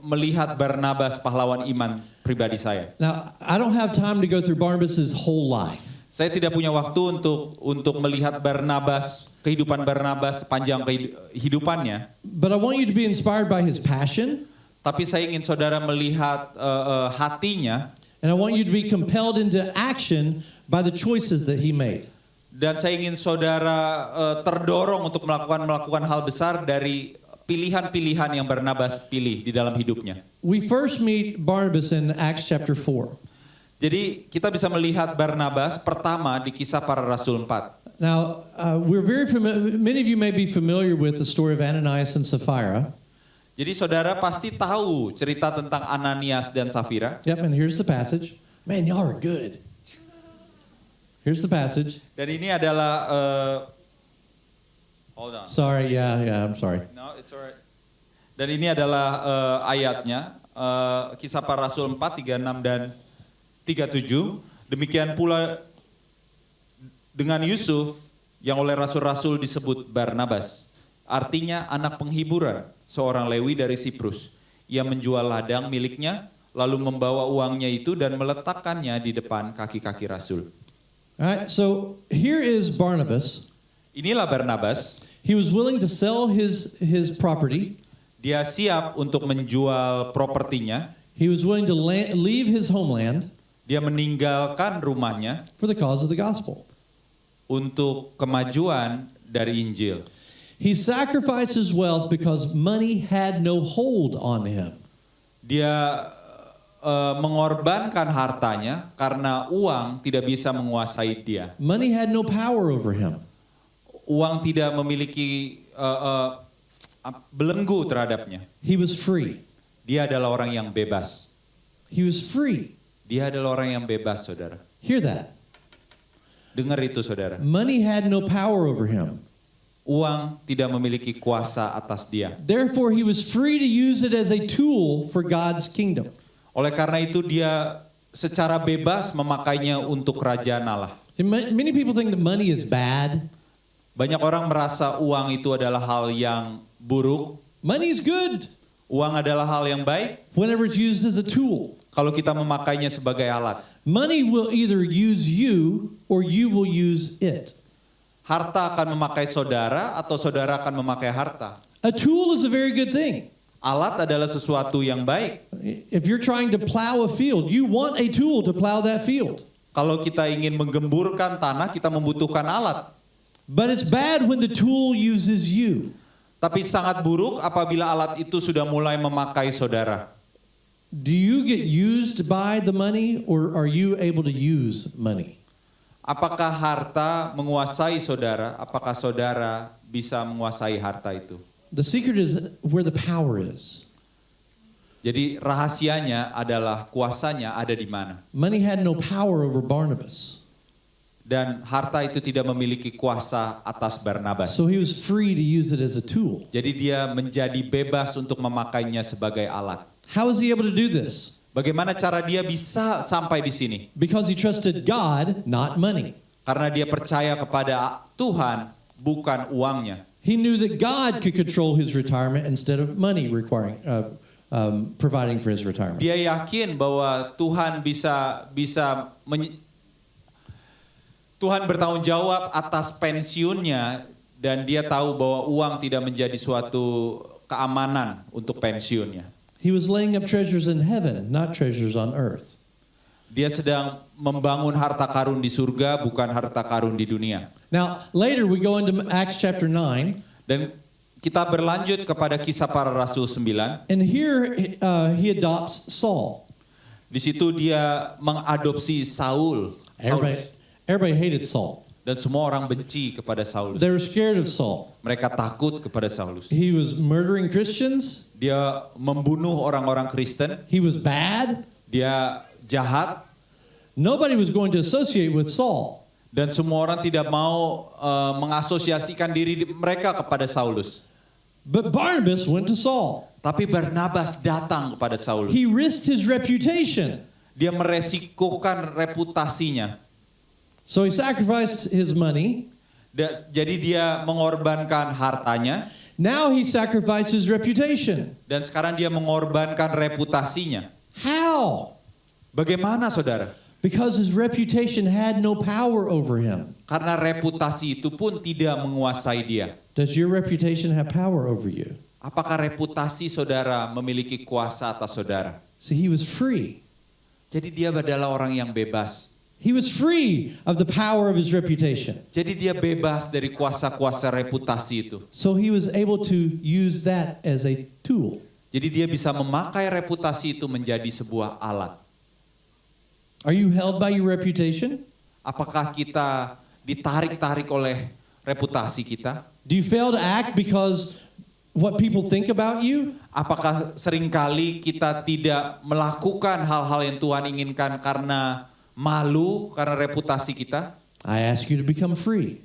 B: melihat Barnabas, pahlawan iman pribadi saya.
A: Now, I don't have time to go through Barnabas's whole life.
B: Saya tidak punya waktu untuk melihat Barnabas, kehidupan Barnabas sepanjang kehidupannya.
A: But I want you to be inspired by his passion,
B: Tapi saya ingin saudara melihat hatinya,
A: and I want you to be compelled into action by the choices that he made.
B: dan saya ingin saudara terdorong untuk melakukan hal besar dari pilihan-pilihan yang Barnabas pilih di dalam hidupnya.
A: We first meet Barnabas in Acts chapter 4.
B: Jadi kita bisa melihat Barnabas pertama di Kisah Para Rasul 4.
A: Now, we're very familiar, many of you may be familiar with the story of Ananias and Sapphira.
B: Jadi saudara pasti tahu cerita tentang Ananias dan Safira.
A: Yep, and here's the passage. Man, y'all are good. Here's the passage.
B: Dan ini adalah hold on.
A: Sorry, yeah, I'm sorry.
B: No, it's alright. Dan ini adalah ayatnya, Kisah Para Rasul 4, 36 dan 37. Demikian pula dengan Yusuf yang oleh rasul-rasul disebut Barnabas. Artinya anak penghiburan, seorang Lewi dari Siprus. Ia menjual ladang miliknya, lalu membawa uangnya itu dan meletakkannya di depan kaki-kaki rasul.
A: All right, so here is Barnabas.
B: Inilah Barnabas.
A: He was willing to sell his property.
B: Dia siap untuk menjual propertinya.
A: He was willing to leave his homeland
B: Dia meninggalkan rumahnya
A: for the cause of the gospel.
B: untuk kemajuan dari Injil.
A: He sacrificed his wealth because money had no hold on him.
B: Dia mengorbankan hartanya karena uang tidak bisa menguasai dia.
A: Money had no power over him.
B: Uang tidak memiliki belenggu terhadapnya.
A: He was free.
B: Dia adalah orang yang bebas.
A: He was free.
B: Dia adalah orang yang bebas, saudara.
A: Hear that.
B: Dengar itu, saudara.
A: Money had no power over him.
B: Uang tidak memiliki kuasa atas dia.
A: Therefore, he was free to use it as a tool for God's kingdom.
B: Oleh karena itu dia secara bebas memakainya untuk kerajaan Allah.
A: Many people think that money is bad.
B: Banyak orang merasa uang itu adalah hal yang buruk.
A: Money is good
B: Uang adalah hal yang baik
A: whenever it's used as a tool.
B: kalau kita memakainya sebagai alat.
A: Money will either use you or you will use it.
B: Harta akan memakai saudara atau saudara akan memakai harta.
A: A tool is a very good thing.
B: Alat adalah sesuatu yang baik.
A: If you're trying to plow a field, you want a tool to plow that field.
B: Kalau kita ingin menggemburkan tanah, kita membutuhkan alat.
A: But it's bad when the tool uses you.
B: Tapi sangat buruk apabila alat itu sudah mulai memakai saudara.
A: Do you get used by the money or are you able to use money?
B: Apakah harta menguasai saudara? Apakah saudara bisa menguasai harta itu?
A: The secret is where the power is.
B: Jadi rahasianya adalah kuasanya ada di mana.
A: Money had no power over Barnabas.
B: Dan harta itu tidak memiliki kuasa atas Barnabas.
A: So he was free to use it as a tool.
B: Jadi dia menjadi bebas untuk memakainya sebagai alat.
A: How is he able to do this?
B: Bagaimana cara dia bisa sampai di sini?
A: Because he trusted God, not money.
B: Karena dia percaya kepada Tuhan, bukan uangnya.
A: He knew that God could control his retirement instead of money providing for his retirement.
B: Dia yakin bahwa Tuhan Tuhan bertanggung jawab atas pensiunnya dan dia tahu bahwa uang tidak menjadi suatu keamanan untuk pensiunnya.
A: He was laying up treasures in heaven, not treasures on earth.
B: Dia sedang membangun harta karun di surga, bukan harta karun di dunia.
A: Now, later we go into Acts chapter 9.
B: Dan kita berlanjut kepada Kisah Para Rasul 9.
A: And here he adopts Saul.
B: Di situ dia mengadopsi Saul.
A: Everybody hated Saul.
B: Dan semua orang benci kepada Saulus.
A: They were scared of Saul.
B: Mereka takut kepada Saulus.
A: He was murdering Christians.
B: Dia membunuh orang-orang Kristen.
A: He was bad.
B: Dia jahat.
A: Nobody was going to associate with Saul.
B: Dan semua orang tidak mau mengasosiasikan diri mereka kepada Saulus.
A: But Barnabas went to Saul.
B: Tapi Barnabas datang kepada Saulus.
A: He risked his reputation.
B: Dia meresikokan reputasinya.
A: So he sacrificed his money.
B: Jadi dia mengorbankan hartanya.
A: Now he sacrificed his reputation.
B: Dan sekarang dia mengorbankan reputasinya.
A: How?
B: Bagaimana saudara?
A: Because his reputation had no power over him.
B: Karena reputasi itu pun tidak menguasai dia.
A: Does your reputation have power over you?
B: Apakah reputasi saudara memiliki kuasa atas saudara?
A: See, he was free.
B: Jadi dia adalah orang yang bebas.
A: He was free of the power of his reputation.
B: Jadi dia bebas dari kuasa-kuasa reputasi itu.
A: So he was able to use that as a tool.
B: Jadi dia bisa memakai reputasi itu menjadi sebuah alat.
A: Are you held by your reputation?
B: Apakah kita ditarik-tarik oleh reputasi kita?
A: Do you fail to act because what people think about you?
B: Apakah seringkali kita tidak melakukan hal-hal yang Tuhan inginkan karena malu, karena reputasi kita?
A: I ask you to become free.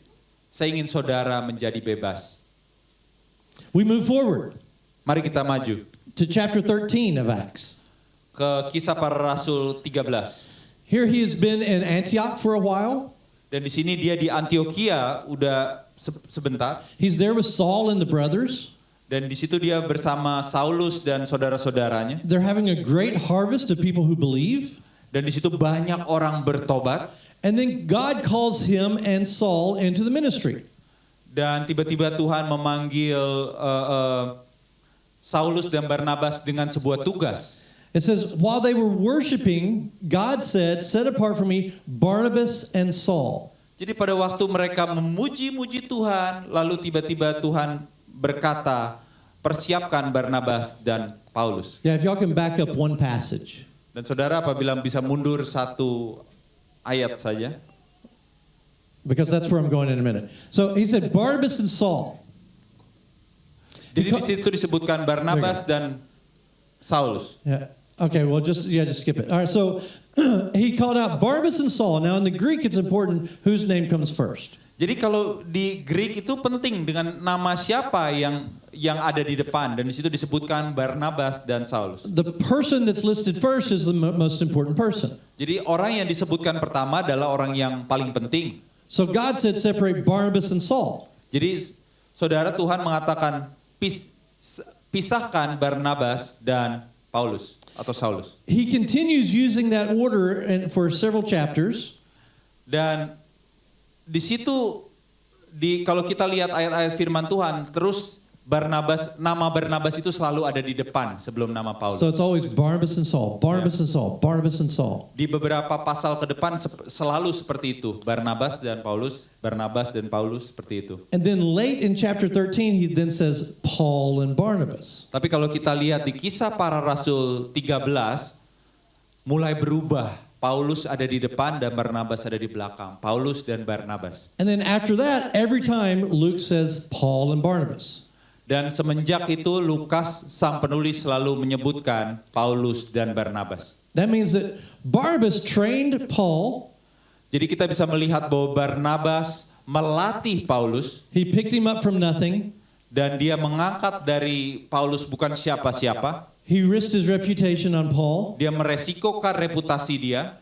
B: Saya ingin saudara menjadi bebas.
A: We move forward
B: Mari kita maju
A: to chapter 13 of Acts.
B: ke Kisah Para Rasul 13.
A: Here he has been in Antioch for a while.
B: Dan di sini dia di Antioquia udah sebentar.
A: He's there with Saul and the brothers.
B: Dan di situ dia bersama Saulus dan saudara-saudaranya.
A: They're having a great harvest of people who believe.
B: Dan di situ banyak orang bertobat.
A: And then God calls him and Saul into the ministry.
B: Dan tiba-tiba Tuhan memanggil Saulus dan Barnabas dengan sebuah tugas.
A: It says, while they were worshiping, God said, set apart for me Barnabas and Saul.
B: Jadi pada waktu mereka memuji-muji Tuhan, lalu tiba-tiba Tuhan berkata, persiapkan Barnabas dan Paulus.
A: Yeah, if y'all can back up one passage.
B: Dan saudara apabila bisa mundur satu ayat saja.
A: Because that's where I'm going in a minute. So he said, Barnabas and Saul.
B: Jadi di situ disebutkan Barnabas dan Saulus.
A: Yeah. Okay, well, just skip it. All right, so he called out Barnabas and Saul. Now, in the Greek, it's important whose name comes first.
B: Jadi kalau di Greek itu penting dengan nama siapa yang ada di depan, dan di situ disebutkan Barnabas dan Saulus.
A: The person that's listed first is the most important person.
B: Jadi orang yang disebutkan pertama adalah orang yang paling penting.
A: So God said, separate Barnabas and Saul.
B: Jadi saudara, Tuhan mengatakan pisahkan Barnabas dan Paulus atau Saulus.
A: He continues using that order for several chapters.
B: Dan di situ kalau kita lihat ayat-ayat firman Tuhan, terus nama Barnabas itu selalu ada di depan sebelum nama Paulus.
A: So it's always Barnabas and Saul, Barnabas and Saul, Barnabas and Saul.
B: Di beberapa pasal ke depan selalu seperti itu, Barnabas dan Paulus seperti itu.
A: And then late in chapter 13 he then says Paul and Barnabas.
B: Tapi kalau kita lihat di Kisah Para Rasul 13 mulai berubah. Paulus ada di depan dan Barnabas ada di belakang. Paulus dan Barnabas.
A: And then after that, every time Luke says Paul and Barnabas.
B: Dan semenjak itu Lukas sang penulis selalu menyebutkan Paulus dan Barnabas.
A: That means that Barnabas trained Paul.
B: Jadi kita bisa melihat bahwa Barnabas melatih Paulus.
A: He picked him up from nothing.
B: Dan dia mengangkat dari Paulus bukan siapa-siapa.
A: He risked his reputation on Paul.
B: Dia meresikokan reputasi dia.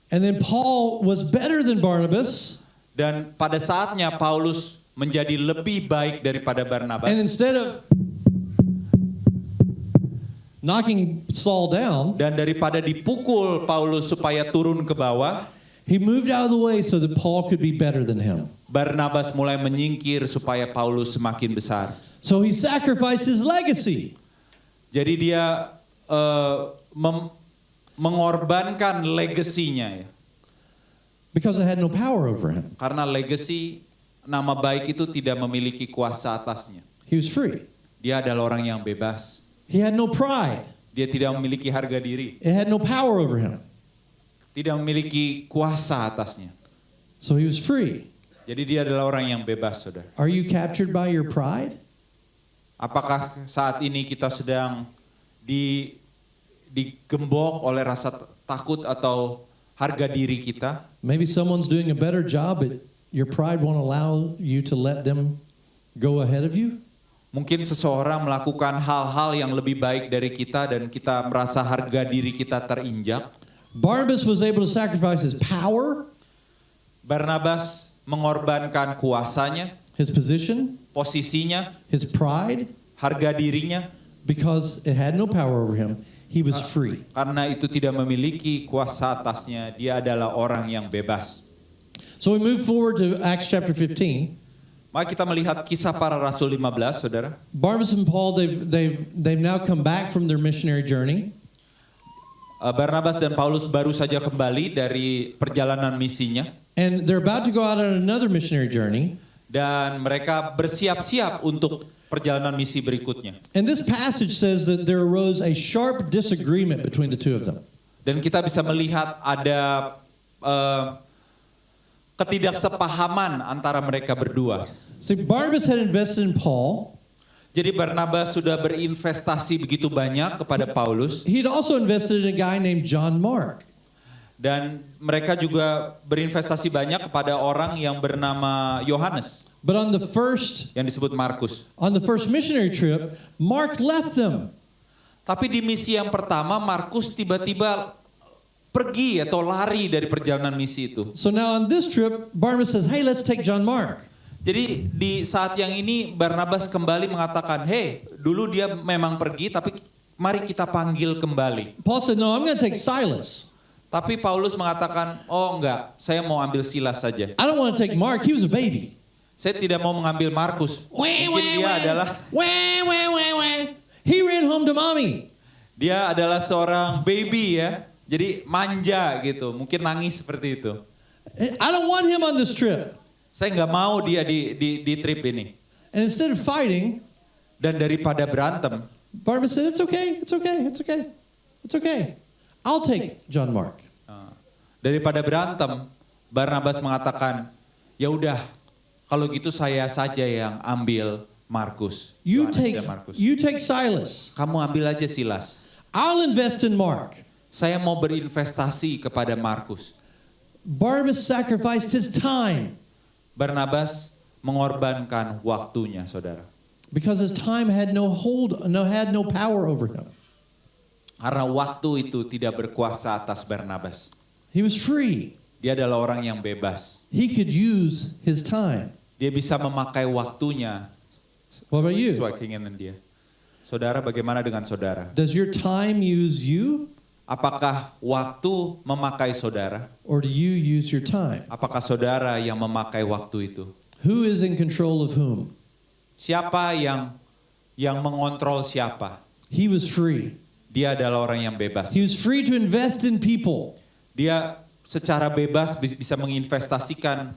A: And then Paul was better than Barnabas.
B: Dan pada saatnya Paulus menjadi lebih baik daripada Barnabas.
A: And instead of knocking Saul down,
B: dan daripada dipukul Paulus supaya turun ke bawah,
A: he moved out of the way so that Paul could be better than him.
B: Barnabas mulai menyingkir supaya Paulus semakin besar.
A: So he sacrificed his legacy.
B: Jadi dia mengorbankan legasinya ya.
A: Because it had no power over him.
B: Karena legacy, nama baik itu tidak memiliki kuasa atasnya.
A: He was free.
B: Dia adalah orang yang bebas.
A: He had no pride.
B: Dia tidak memiliki harga diri.
A: It had no power over him.
B: Tidak memiliki kuasa atasnya.
A: So he was free.
B: Jadi dia adalah orang yang bebas, saudara.
A: Are you captured by your pride?
B: Apakah saat ini kita sedang digembok oleh rasa takut atau harga diri kita.
A: Maybe someone's doing a better job, but your pride won't allow you to let them go ahead of you.
B: Mungkin seseorang melakukan hal-hal yang lebih baik dari kita dan kita merasa harga diri kita terinjak.
A: Barnabas was able to sacrifice his power,
B: Barnabas mengorbankan kuasanya,
A: his position,
B: posisinya,
A: his pride,
B: harga dirinya,
A: because it had no power over him. He was free.
B: karena itu tidak memiliki kuasa atasnya. Dia adalah orang yang bebas.
A: So we move forward to Acts chapter 15.
B: Mari kita melihat kisah para rasul 15, saudara.
A: Barnabas and Paul, they've now come back from their missionary journey.
B: Barnabas dan Paulus baru saja kembali dari perjalanan misinya.
A: And they're about to go out on another missionary journey.
B: Dan mereka bersiap-siap untuk perjalanan misi berikutnya.
A: And this passage says that there arose a sharp disagreement between the two of them.
B: Dan kita bisa melihat ada ketidaksepahaman antara mereka berdua.
A: See, Barnabas had invested in Paul.
B: Jadi Barnabas sudah berinvestasi begitu banyak kepada Paulus.
A: He'd also invested in a guy named John Mark.
B: Dan mereka juga berinvestasi banyak kepada orang yang bernama Yohanes,
A: But on the first
B: Markus.
A: missionary trip, Mark left them.
B: Tapi di misi yang pertama, Markus tiba-tiba pergi atau lari dari perjalanan misi itu.
A: So now on this trip, Barnabas says, "Hey, let's take John Mark."
B: Jadi di saat yang ini Barnabas kembali mengatakan, "Hey, dulu dia memang pergi, tapi mari kita panggil kembali."
A: Paul said, "No, I'm going to take Silas.
B: Tapi Paulus mengatakan, "Oh enggak, saya mau ambil Silas saja.
A: I don't want to take Mark. He was a baby."
B: Saya tidak mau mengambil Markus. Mungkin dia adalah
A: He ran home to mommy.
B: Dia adalah seorang baby ya. Jadi manja gitu. Mungkin nangis seperti itu.
A: I don't want him on this trip.
B: Saya nggak mau dia di trip ini.
A: And instead of fighting,
B: Dan daripada berantem,
A: Barnabas said, "It's okay. It's okay. It's okay. It's okay. I'll take John Mark."
B: daripada berantem, Barnabas mengatakan, "Ya udah, kalau gitu saya saja yang ambil Markus."
A: You
B: Yohanes
A: take
B: dan Markus.
A: you take Silas.
B: Kamu ambil aja Silas.
A: I'll invest in Mark.
B: Saya mau berinvestasi kepada Markus.
A: Barnabas sacrificed his time
B: Barnabas mengorbankan waktunya, saudara.
A: because his time had no power over him.
B: Karena waktu itu tidak berkuasa atas Barnabas.
A: He was free.
B: Dia adalah orang yang bebas.
A: He could use his time.
B: Dia bisa memakai waktunya
A: What about you?
B: sesuai keinginan dia. Saudara, bagaimana dengan saudara?
A: Does your time use you,
B: Apakah waktu memakai saudara?
A: or do you use your time?
B: Apakah saudara yang memakai waktu itu?
A: Who is in control of whom?
B: Siapa yang mengontrol siapa?
A: He was free.
B: Dia adalah orang yang bebas.
A: He was free to invest in people.
B: Dia secara bebas bisa menginvestasikan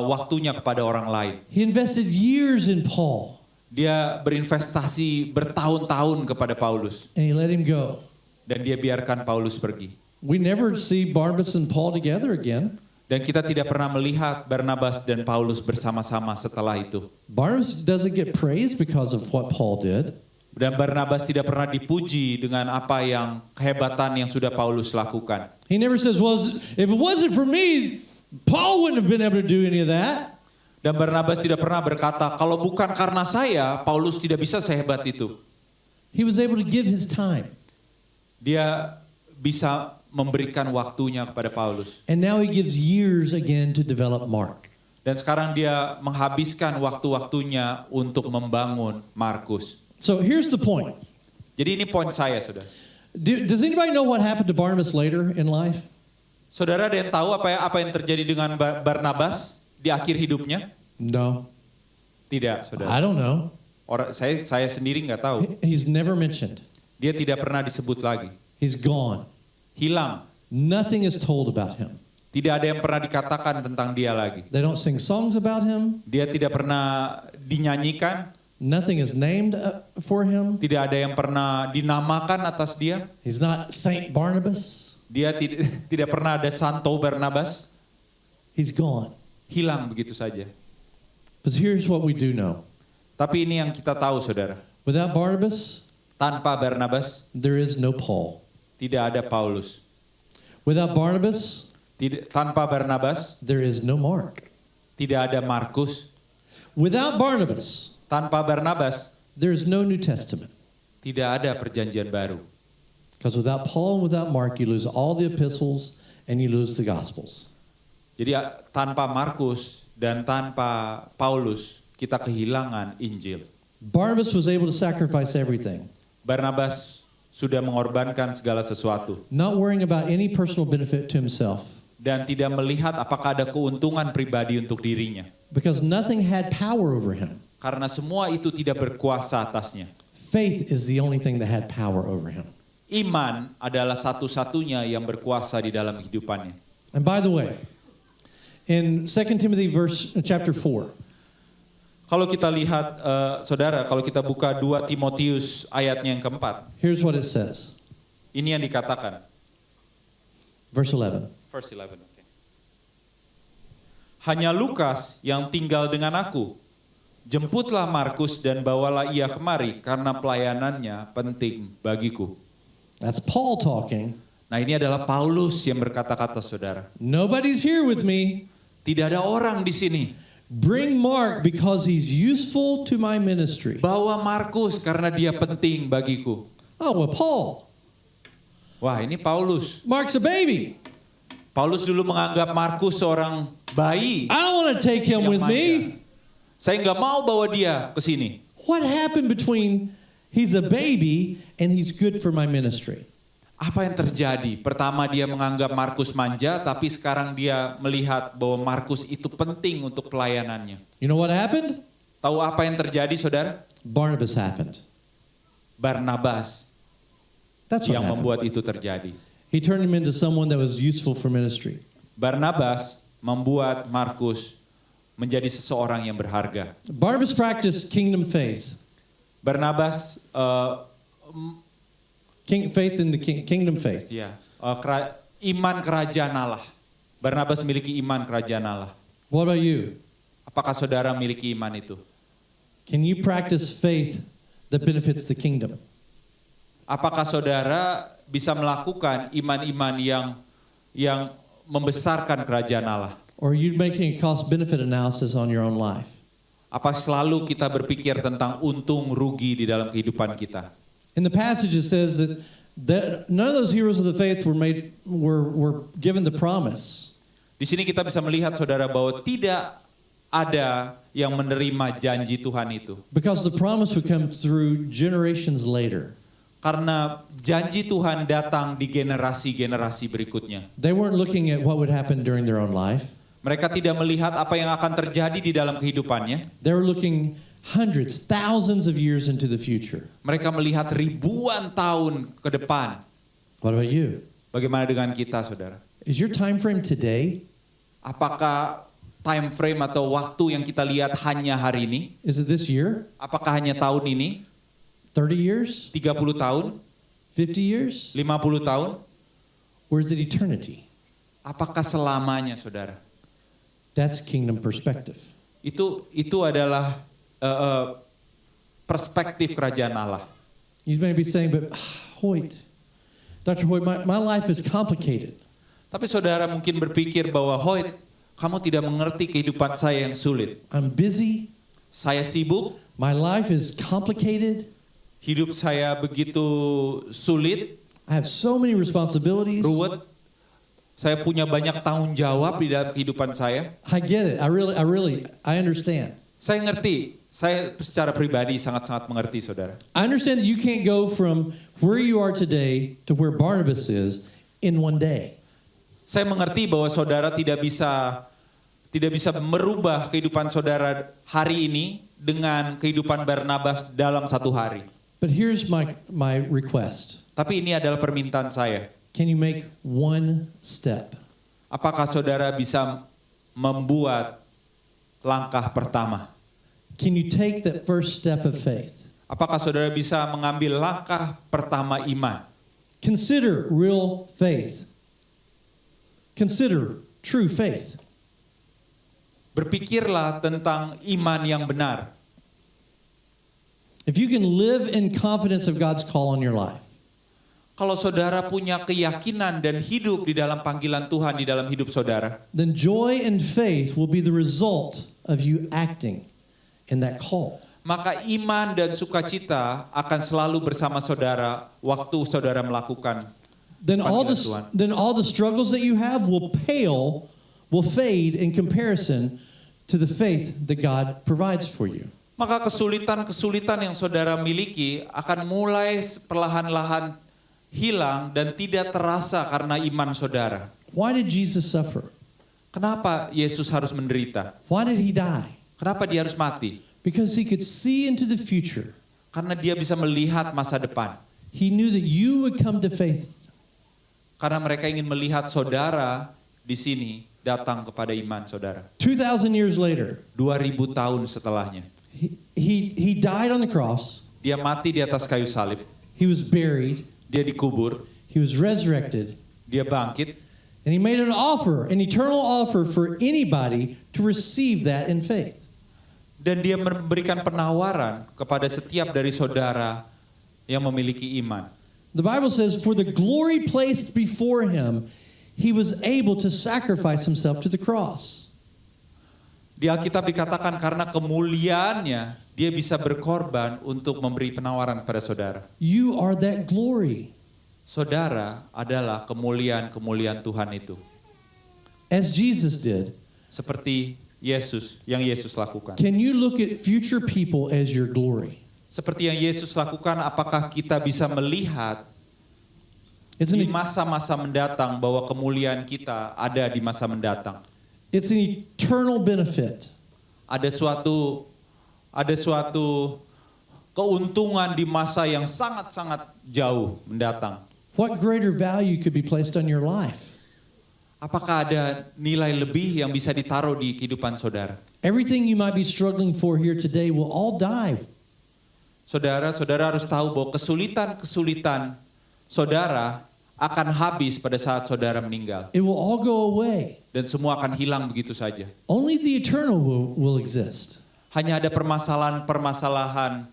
B: waktunya kepada orang lain.
A: He invested years in Paul,
B: Dia berinvestasi bertahun-tahun kepada Paulus.
A: and he let him go.
B: Dan dia biarkan Paulus pergi.
A: We never see Barnabas and Paul together again.
B: Dan kita tidak pernah melihat Barnabas dan Paulus bersama-sama setelah itu.
A: Barnabas doesn't get praised because of what Paul did.
B: Dan Barnabas tidak pernah dipuji dengan apa yang kehebatan yang sudah Paulus lakukan.
A: He never says, "Well, if it wasn't for me, Paul wouldn't have been able to do any of that."
B: Dan Barnabas tidak pernah berkata, kalau bukan karena saya, Paulus tidak bisa sehebat itu.
A: He was able to give his time.
B: Dia bisa memberikan waktunya kepada Paulus.
A: And now he gives years again to develop Mark.
B: Dan sekarang dia menghabiskan waktu-waktunya untuk membangun Markus.
A: So here's the point.
B: Jadi ini poin saya, saudara.
A: Does anybody know what happened to Barnabas later in life?
B: Saudara ada yang tahu apa yang terjadi dengan Barnabas di akhir hidupnya?
A: No.
B: Tidak, saudara.
A: I don't know.
B: Saya sendiri nggak tahu.
A: He's never mentioned.
B: Dia tidak pernah disebut lagi.
A: He's gone.
B: Hilang.
A: Nothing is told about him.
B: Tidak ada yang pernah dikatakan tentang dia lagi.
A: They don't sing songs about him.
B: Dia tidak pernah dinyanyikan.
A: Nothing is named for him.
B: Tidak ada yang pernah dinamakan atas dia.
A: He's not Saint Barnabas.
B: Dia tidak pernah ada Santo Barnabas.
A: He's gone.
B: Hilang begitu saja.
A: But here's what we do know.
B: Tapi ini yang kita tahu, saudara.
A: Without Barnabas,
B: Tanpa Barnabas,
A: there is no Paul.
B: tidak ada Paulus.
A: Without Barnabas,
B: Tanpa Barnabas,
A: there is no Mark.
B: tidak ada Markus.
A: Without Barnabas,
B: Tanpa Barnabas,
A: there is no New Testament.
B: tidak ada perjanjian baru.
A: Because without Paul and without Mark, you lose all the epistles and you lose the Gospels.
B: Jadi tanpa Markus dan tanpa Paulus, kita kehilangan Injil.
A: Barnabas was able to sacrifice everything,
B: Barnabas sudah mengorbankan segala sesuatu
A: not worrying about any personal benefit to himself,
B: dan tidak melihat apakah ada keuntungan pribadi untuk dirinya.
A: because nothing had power over him.
B: Karena semua itu tidak berkuasa atasnya.
A: Faith is the only thing that had power over him.
B: Iman adalah satu-satunya yang berkuasa di dalam kehidupannya.
A: And by the way, in 2 Timothy chapter 4,
B: Kalau kita lihat, saudara, kalau kita buka 2 Timotius ayatnya yang keempat,
A: here's what it says.
B: ini yang dikatakan.
A: Verse 11.
B: Verse 11, okay. Hanya Lukas yang tinggal dengan aku. Jemputlah Markus dan bawalah ia kemari karena pelayanannya penting bagiku.
A: That's Paul talking.
B: Nah, ini adalah Paulus yang berkata-kata, saudara.
A: Nobody's here with me.
B: Tidak ada orang di sini.
A: Bring Mark because he's useful to my ministry.
B: Bawa Markus karena dia penting bagiku.
A: Oh, well, Paul.
B: Wah, ini Paulus.
A: Mark's a baby.
B: Paulus dulu menganggap Markus seorang bayi.
A: I don't want to take him
B: yang
A: with
B: manja.
A: me.
B: Saya nggak mau bawa dia ke sini.
A: What happened between he's a baby and he's good for my ministry?
B: Apa yang terjadi? Pertama dia menganggap Markus manja, tapi sekarang dia melihat bahwa Markus itu penting untuk pelayanannya.
A: You know what happened?
B: Tahu apa yang terjadi, saudara?
A: Barnabas happened.
B: Barnabas
A: That's what
B: yang
A: happened.
B: membuat itu terjadi.
A: He turned him into someone that was useful for ministry.
B: Barnabas membuat Markus menjadi seseorang yang berharga.
A: Barnabas practiced kingdom faith.
B: Barnabas
A: Faith in the kingdom faith.
B: iman kerajaan Allah. Barnabas memiliki iman kerajaan Allah.
A: What about you?
B: Apakah saudara memiliki iman itu?
A: Can you practice faith that benefits the kingdom?
B: Apakah saudara bisa melakukan iman-iman yang membesarkan kerajaan Allah?
A: Or are you making a cost benefit analysis on your own life?
B: Apa selalu kita berpikir tentang untung rugi di dalam kehidupan kita?
A: In the passage it says that none of those heroes of the faith were given the promise.
B: Di sini kita bisa melihat, saudara, bahwa tidak ada yang menerima janji Tuhan itu.
A: Because the promise would come through generations later.
B: Karena janji Tuhan datang di generasi-generasi berikutnya.
A: They weren't looking at what would happen during their own life.
B: Mereka tidak melihat apa yang akan terjadi di dalam kehidupannya.
A: They were looking hundreds, thousands of years into the future.
B: Mereka melihat ribuan tahun ke depan.
A: What about you?
B: Bagaimana dengan kita, saudara?
A: Is your time frame today?
B: Apakah time frame atau waktu yang kita lihat hanya hari ini?
A: Is it this year?
B: Apakah hanya tahun ini?
A: 30 years?
B: 30 tahun?
A: 50 years?
B: 50 tahun?
A: Or is it eternity?
B: Apakah selamanya, saudara?
A: That's kingdom perspective.
B: Itu adalah perspektif kerajaan Allah.
A: You may be saying, but Hoyt, Dr. Hoyt, my life is complicated.
B: Tapi saudara mungkin berpikir bahwa, Hoyt, kamu tidak mengerti kehidupan saya yang sulit.
A: I'm busy.
B: Saya sibuk.
A: My life is complicated.
B: Hidup saya begitu sulit.
A: I have so many responsibilities.
B: Ruwet. Saya punya banyak tanggung jawab di dalam kehidupan saya.
A: I get it. I understand.
B: Saya ngerti. Saya secara pribadi sangat-sangat mengerti, saudara.
A: I understand that you can't go from where you are today to where Barnabas is in one day.
B: Saya mengerti bahwa saudara tidak bisa merubah kehidupan saudara hari ini dengan kehidupan Barnabas dalam satu hari.
A: But here's my request.
B: Tapi ini adalah permintaan saya.
A: Can you make one step?
B: Apakah saudara bisa membuat langkah pertama?
A: Can you take that first step of faith?
B: Apakah saudara bisa mengambil langkah pertama iman?
A: Consider real faith. Consider true faith.
B: Berpikirlah tentang iman yang benar.
A: If you can live in confidence of God's call on your life,
B: Kalau saudara punya keyakinan dan hidup di dalam panggilan Tuhan di dalam hidup saudara,
A: then joy and faith will be the result of you acting in that call.
B: maka iman dan sukacita akan selalu bersama saudara waktu saudara melakukan
A: Then
B: panggilan Tuhan.
A: all the struggles that you have will fade in comparison to the faith that God provides for you.
B: Maka kesulitan-kesulitan yang saudara miliki akan mulai perlahan-lahan hilang dan tidak terasa karena iman saudara.
A: Why did Jesus suffer?
B: Kenapa Yesus harus menderita?
A: Why did he die?
B: Kenapa dia harus mati?
A: Because he could see into the future.
B: Karena dia bisa melihat masa depan.
A: He knew that you would come to faith.
B: Karena mereka ingin melihat saudara di sini datang kepada iman saudara.
A: 2,000 years later,
B: 2000 tahun setelahnya.
A: he died on the cross.
B: Dia mati di atas kayu salib.
A: He was buried.
B: Dia dikubur.
A: He was resurrected.
B: Dia bangkit.
A: And he made an eternal offer for anybody to receive that in faith.
B: Dan dia memberikan penawaran kepada setiap dari saudara yang memiliki iman.
A: The Bible says, for the glory placed before him, he was able to sacrifice himself to the cross.
B: Di Alkitab dikatakan karena kemuliaannya, dia bisa berkorban untuk memberi penawaran kepada saudara.
A: You are that glory.
B: Saudara adalah kemuliaan-kemuliaan Tuhan itu.
A: As Jesus did.
B: Seperti yang Yesus lakukan.
A: Can you look at future people as your glory?
B: Seperti yang Yesus lakukan, apakah kita bisa melihat di masa-masa mendatang bahwa kemuliaan kita ada di masa mendatang?
A: It's an eternal benefit.
B: Ada suatu keuntungan di masa yang sangat-sangat jauh mendatang.
A: What greater value could be placed on your life?
B: Apakah ada nilai lebih yang bisa ditaruh di kehidupan saudara?
A: Everything you might be struggling for here today will all die.
B: Saudara harus tahu bahwa kesulitan saudara akan habis pada saat saudara meninggal.
A: It will all go away.
B: Dan semua akan hilang begitu saja.
A: Only the eternal will exist.
B: Hanya ada permasalahan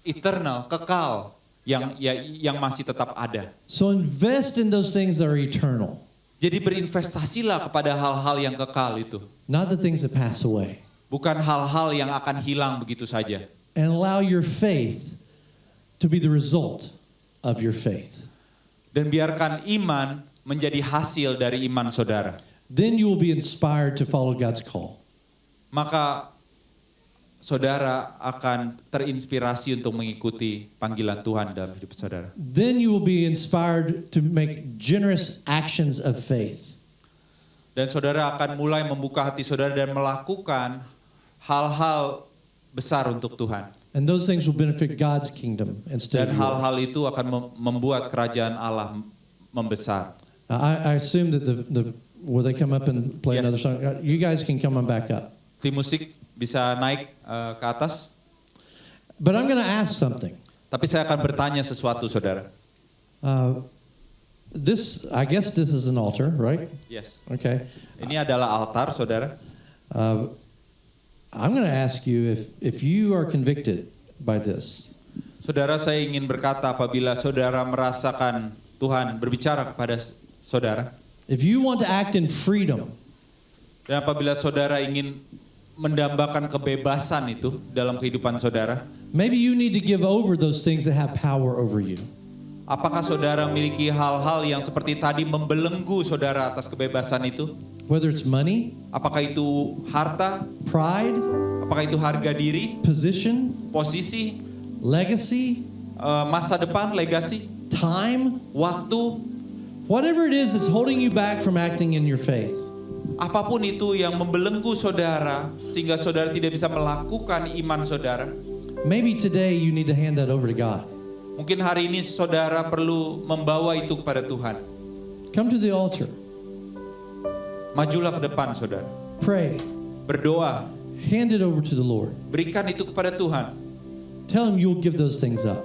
B: eternal, kekal yang masih tetap ada.
A: So invest in those things that are eternal.
B: Jadi berinvestasilah kepada hal-hal yang kekal itu.
A: Not the things that pass away.
B: Bukan hal-hal yang akan hilang begitu saja.
A: And allow your faith to be the result of your faith.
B: Dan biarkan iman menjadi hasil dari iman saudara.
A: Then you will be inspired to follow God's call.
B: Maka saudara akan terinspirasi untuk mengikuti panggilan Tuhan dalam hidup saudara.
A: Then you will be inspired to make generous actions of faith.
B: Dan saudara akan mulai membuka hati saudara dan melakukan hal-hal besar untuk Tuhan.
A: And those things will benefit God's kingdom instead
B: Dan
A: of
B: hal-hal
A: yours.
B: itu akan membuat kerajaan Allah membesar.
A: I assume that will they come up and play
B: Yes.
A: another song? You guys can come on back up.
B: Tim musik bisa naik ke atas.
A: But I'm going to ask something.
B: Tapi saya akan bertanya sesuatu saudara.
A: I guess this is an altar, right?
B: Yes.
A: Okay.
B: Ini adalah altar saudara.
A: I'm going to ask you if you are convicted by this.
B: Saudara, saya ingin berkata apabila saudara merasakan Tuhan berbicara kepada saudara.
A: If you want to act in freedom,
B: Dan apabila saudara ingin mendambakan kebebasan itu dalam kehidupan saudara.
A: maybe you need to give over those things that have power over you.
B: Apakah saudara memiliki hal-hal yang seperti tadi membelenggu saudara atas kebebasan itu?
A: Whether it's money,
B: Apakah itu harta?
A: pride,
B: Apakah itu harga diri?
A: position,
B: Posisi?
A: legacy,
B: Masa depan? Legasi?
A: time,
B: Waktu?
A: whatever it is that's holding you back from acting in your faith.
B: Apapun itu yang membelenggu saudara sehingga saudara tidak bisa melakukan iman saudara.
A: Maybe today you need to hand that over to God.
B: Mungkin hari ini saudara perlu membawa itu kepada Tuhan.
A: Come to the altar.
B: Majulah ke depan saudara.
A: Pray.
B: Berdoa.
A: Hand it over to the Lord.
B: Berikan itu kepada Tuhan.
A: Tell him you'll give those things up.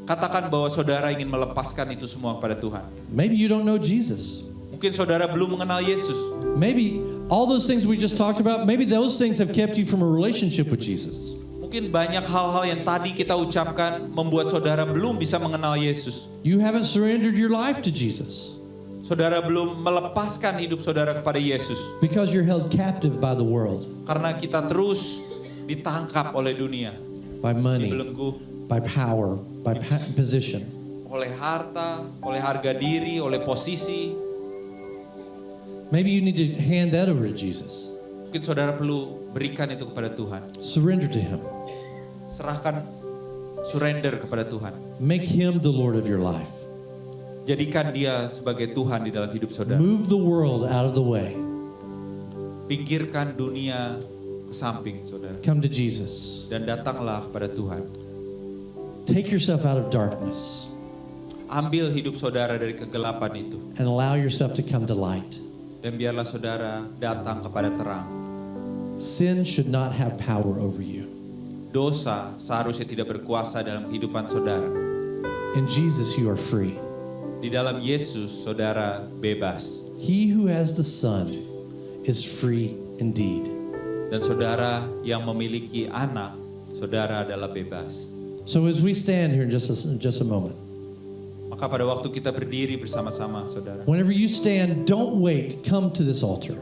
B: Katakan bahwa saudara ingin melepaskan itu semua kepada Tuhan.
A: Maybe you don't know Jesus.
B: Mungkin saudara belum mengenal Yesus.
A: Maybe all those things we just talked about, maybe those things have kept you from a relationship with Jesus.
B: Mungkin Mungkin banyak hal-hal yang tadi kita ucapkan membuat saudara belum bisa mengenal Yesus.
A: You haven't surrendered your life to Jesus
B: Saudara belum melepaskan hidup saudara kepada Yesus.
A: because you're held captive by the world,
B: Karena kita terus ditangkap oleh dunia.
A: by money,
B: Dibelenggu
A: by power, by position.
B: oleh harta, oleh harga diri, oleh posisi.
A: Maybe you need to hand that over to Jesus.
B: Mungkin saudara perlu berikan itu kepada Tuhan.
A: Surrender to Him.
B: Serahkan, surrender kepada Tuhan.
A: Make Him the Lord of your life.
B: Jadikan dia sebagai Tuhan di dalam hidup saudara.
A: Move the world out of the way.
B: Pinggirkan dunia ke samping saudara.
A: Come to Jesus.
B: Dan datanglah kepada Tuhan.
A: Take yourself out of darkness
B: Ambil hidup saudara dari kegelapan itu.
A: and allow yourself to come to light.
B: Dan biarlah saudara datang kepada terang.
A: Sin should not have power over you.
B: Dosa seharusnya tidak berkuasa dalam kehidupan saudara.
A: In Jesus, you are free.
B: Di dalam Yesus saudara bebas.
A: He who has the Son is free indeed.
B: Dan saudara yang memiliki anak, saudara adalah bebas.
A: So as we stand here in just a moment,
B: Maka pada waktu kita berdiri bersama-sama saudara.
A: whenever you stand, don't wait. Come to this altar.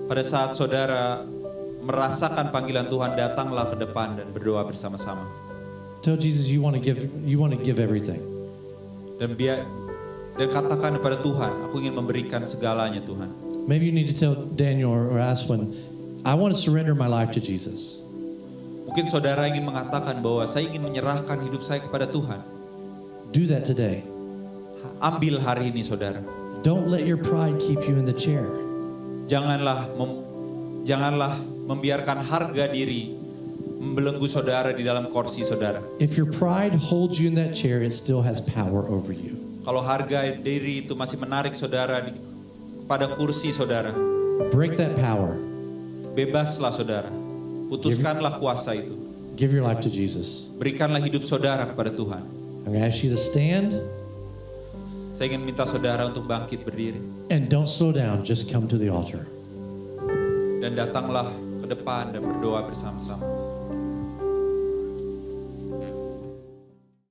B: Pada saat saudara merasakan panggilan Tuhan, datanglah ke depan dan berdoa bersama-sama.
A: Tell Jesus you want to give everything.
B: Dan katakan kepada Tuhan, aku ingin memberikan segalanya Tuhan.
A: Maybe you need to tell Daniel or Aswin, I want to surrender my life to Jesus.
B: Mungkin saudara ingin mengatakan bahwa saya ingin menyerahkan hidup saya kepada Tuhan.
A: Do that today.
B: Ambil hari ini saudara.
A: Don't let your pride keep you in the chair.
B: Janganlah membiarkan harga diri membelenggu saudara di dalam kursi saudara.
A: If your pride holds you in that chair, it still has power over you.
B: Kalau harga diri itu masih menarik saudara pada kursi saudara,
A: Break that power.
B: bebaslah saudara. Putuskanlah kuasa itu.
A: Give your life to Jesus.
B: Berikanlah hidup saudara kepada Tuhan.
A: I'm going to ask you to stand
B: Saya ingin minta saudara untuk bangkit berdiri.
A: and don't slow down. Just come to the altar.
B: Dan datanglah ke depan dan berdoa bersama-sama.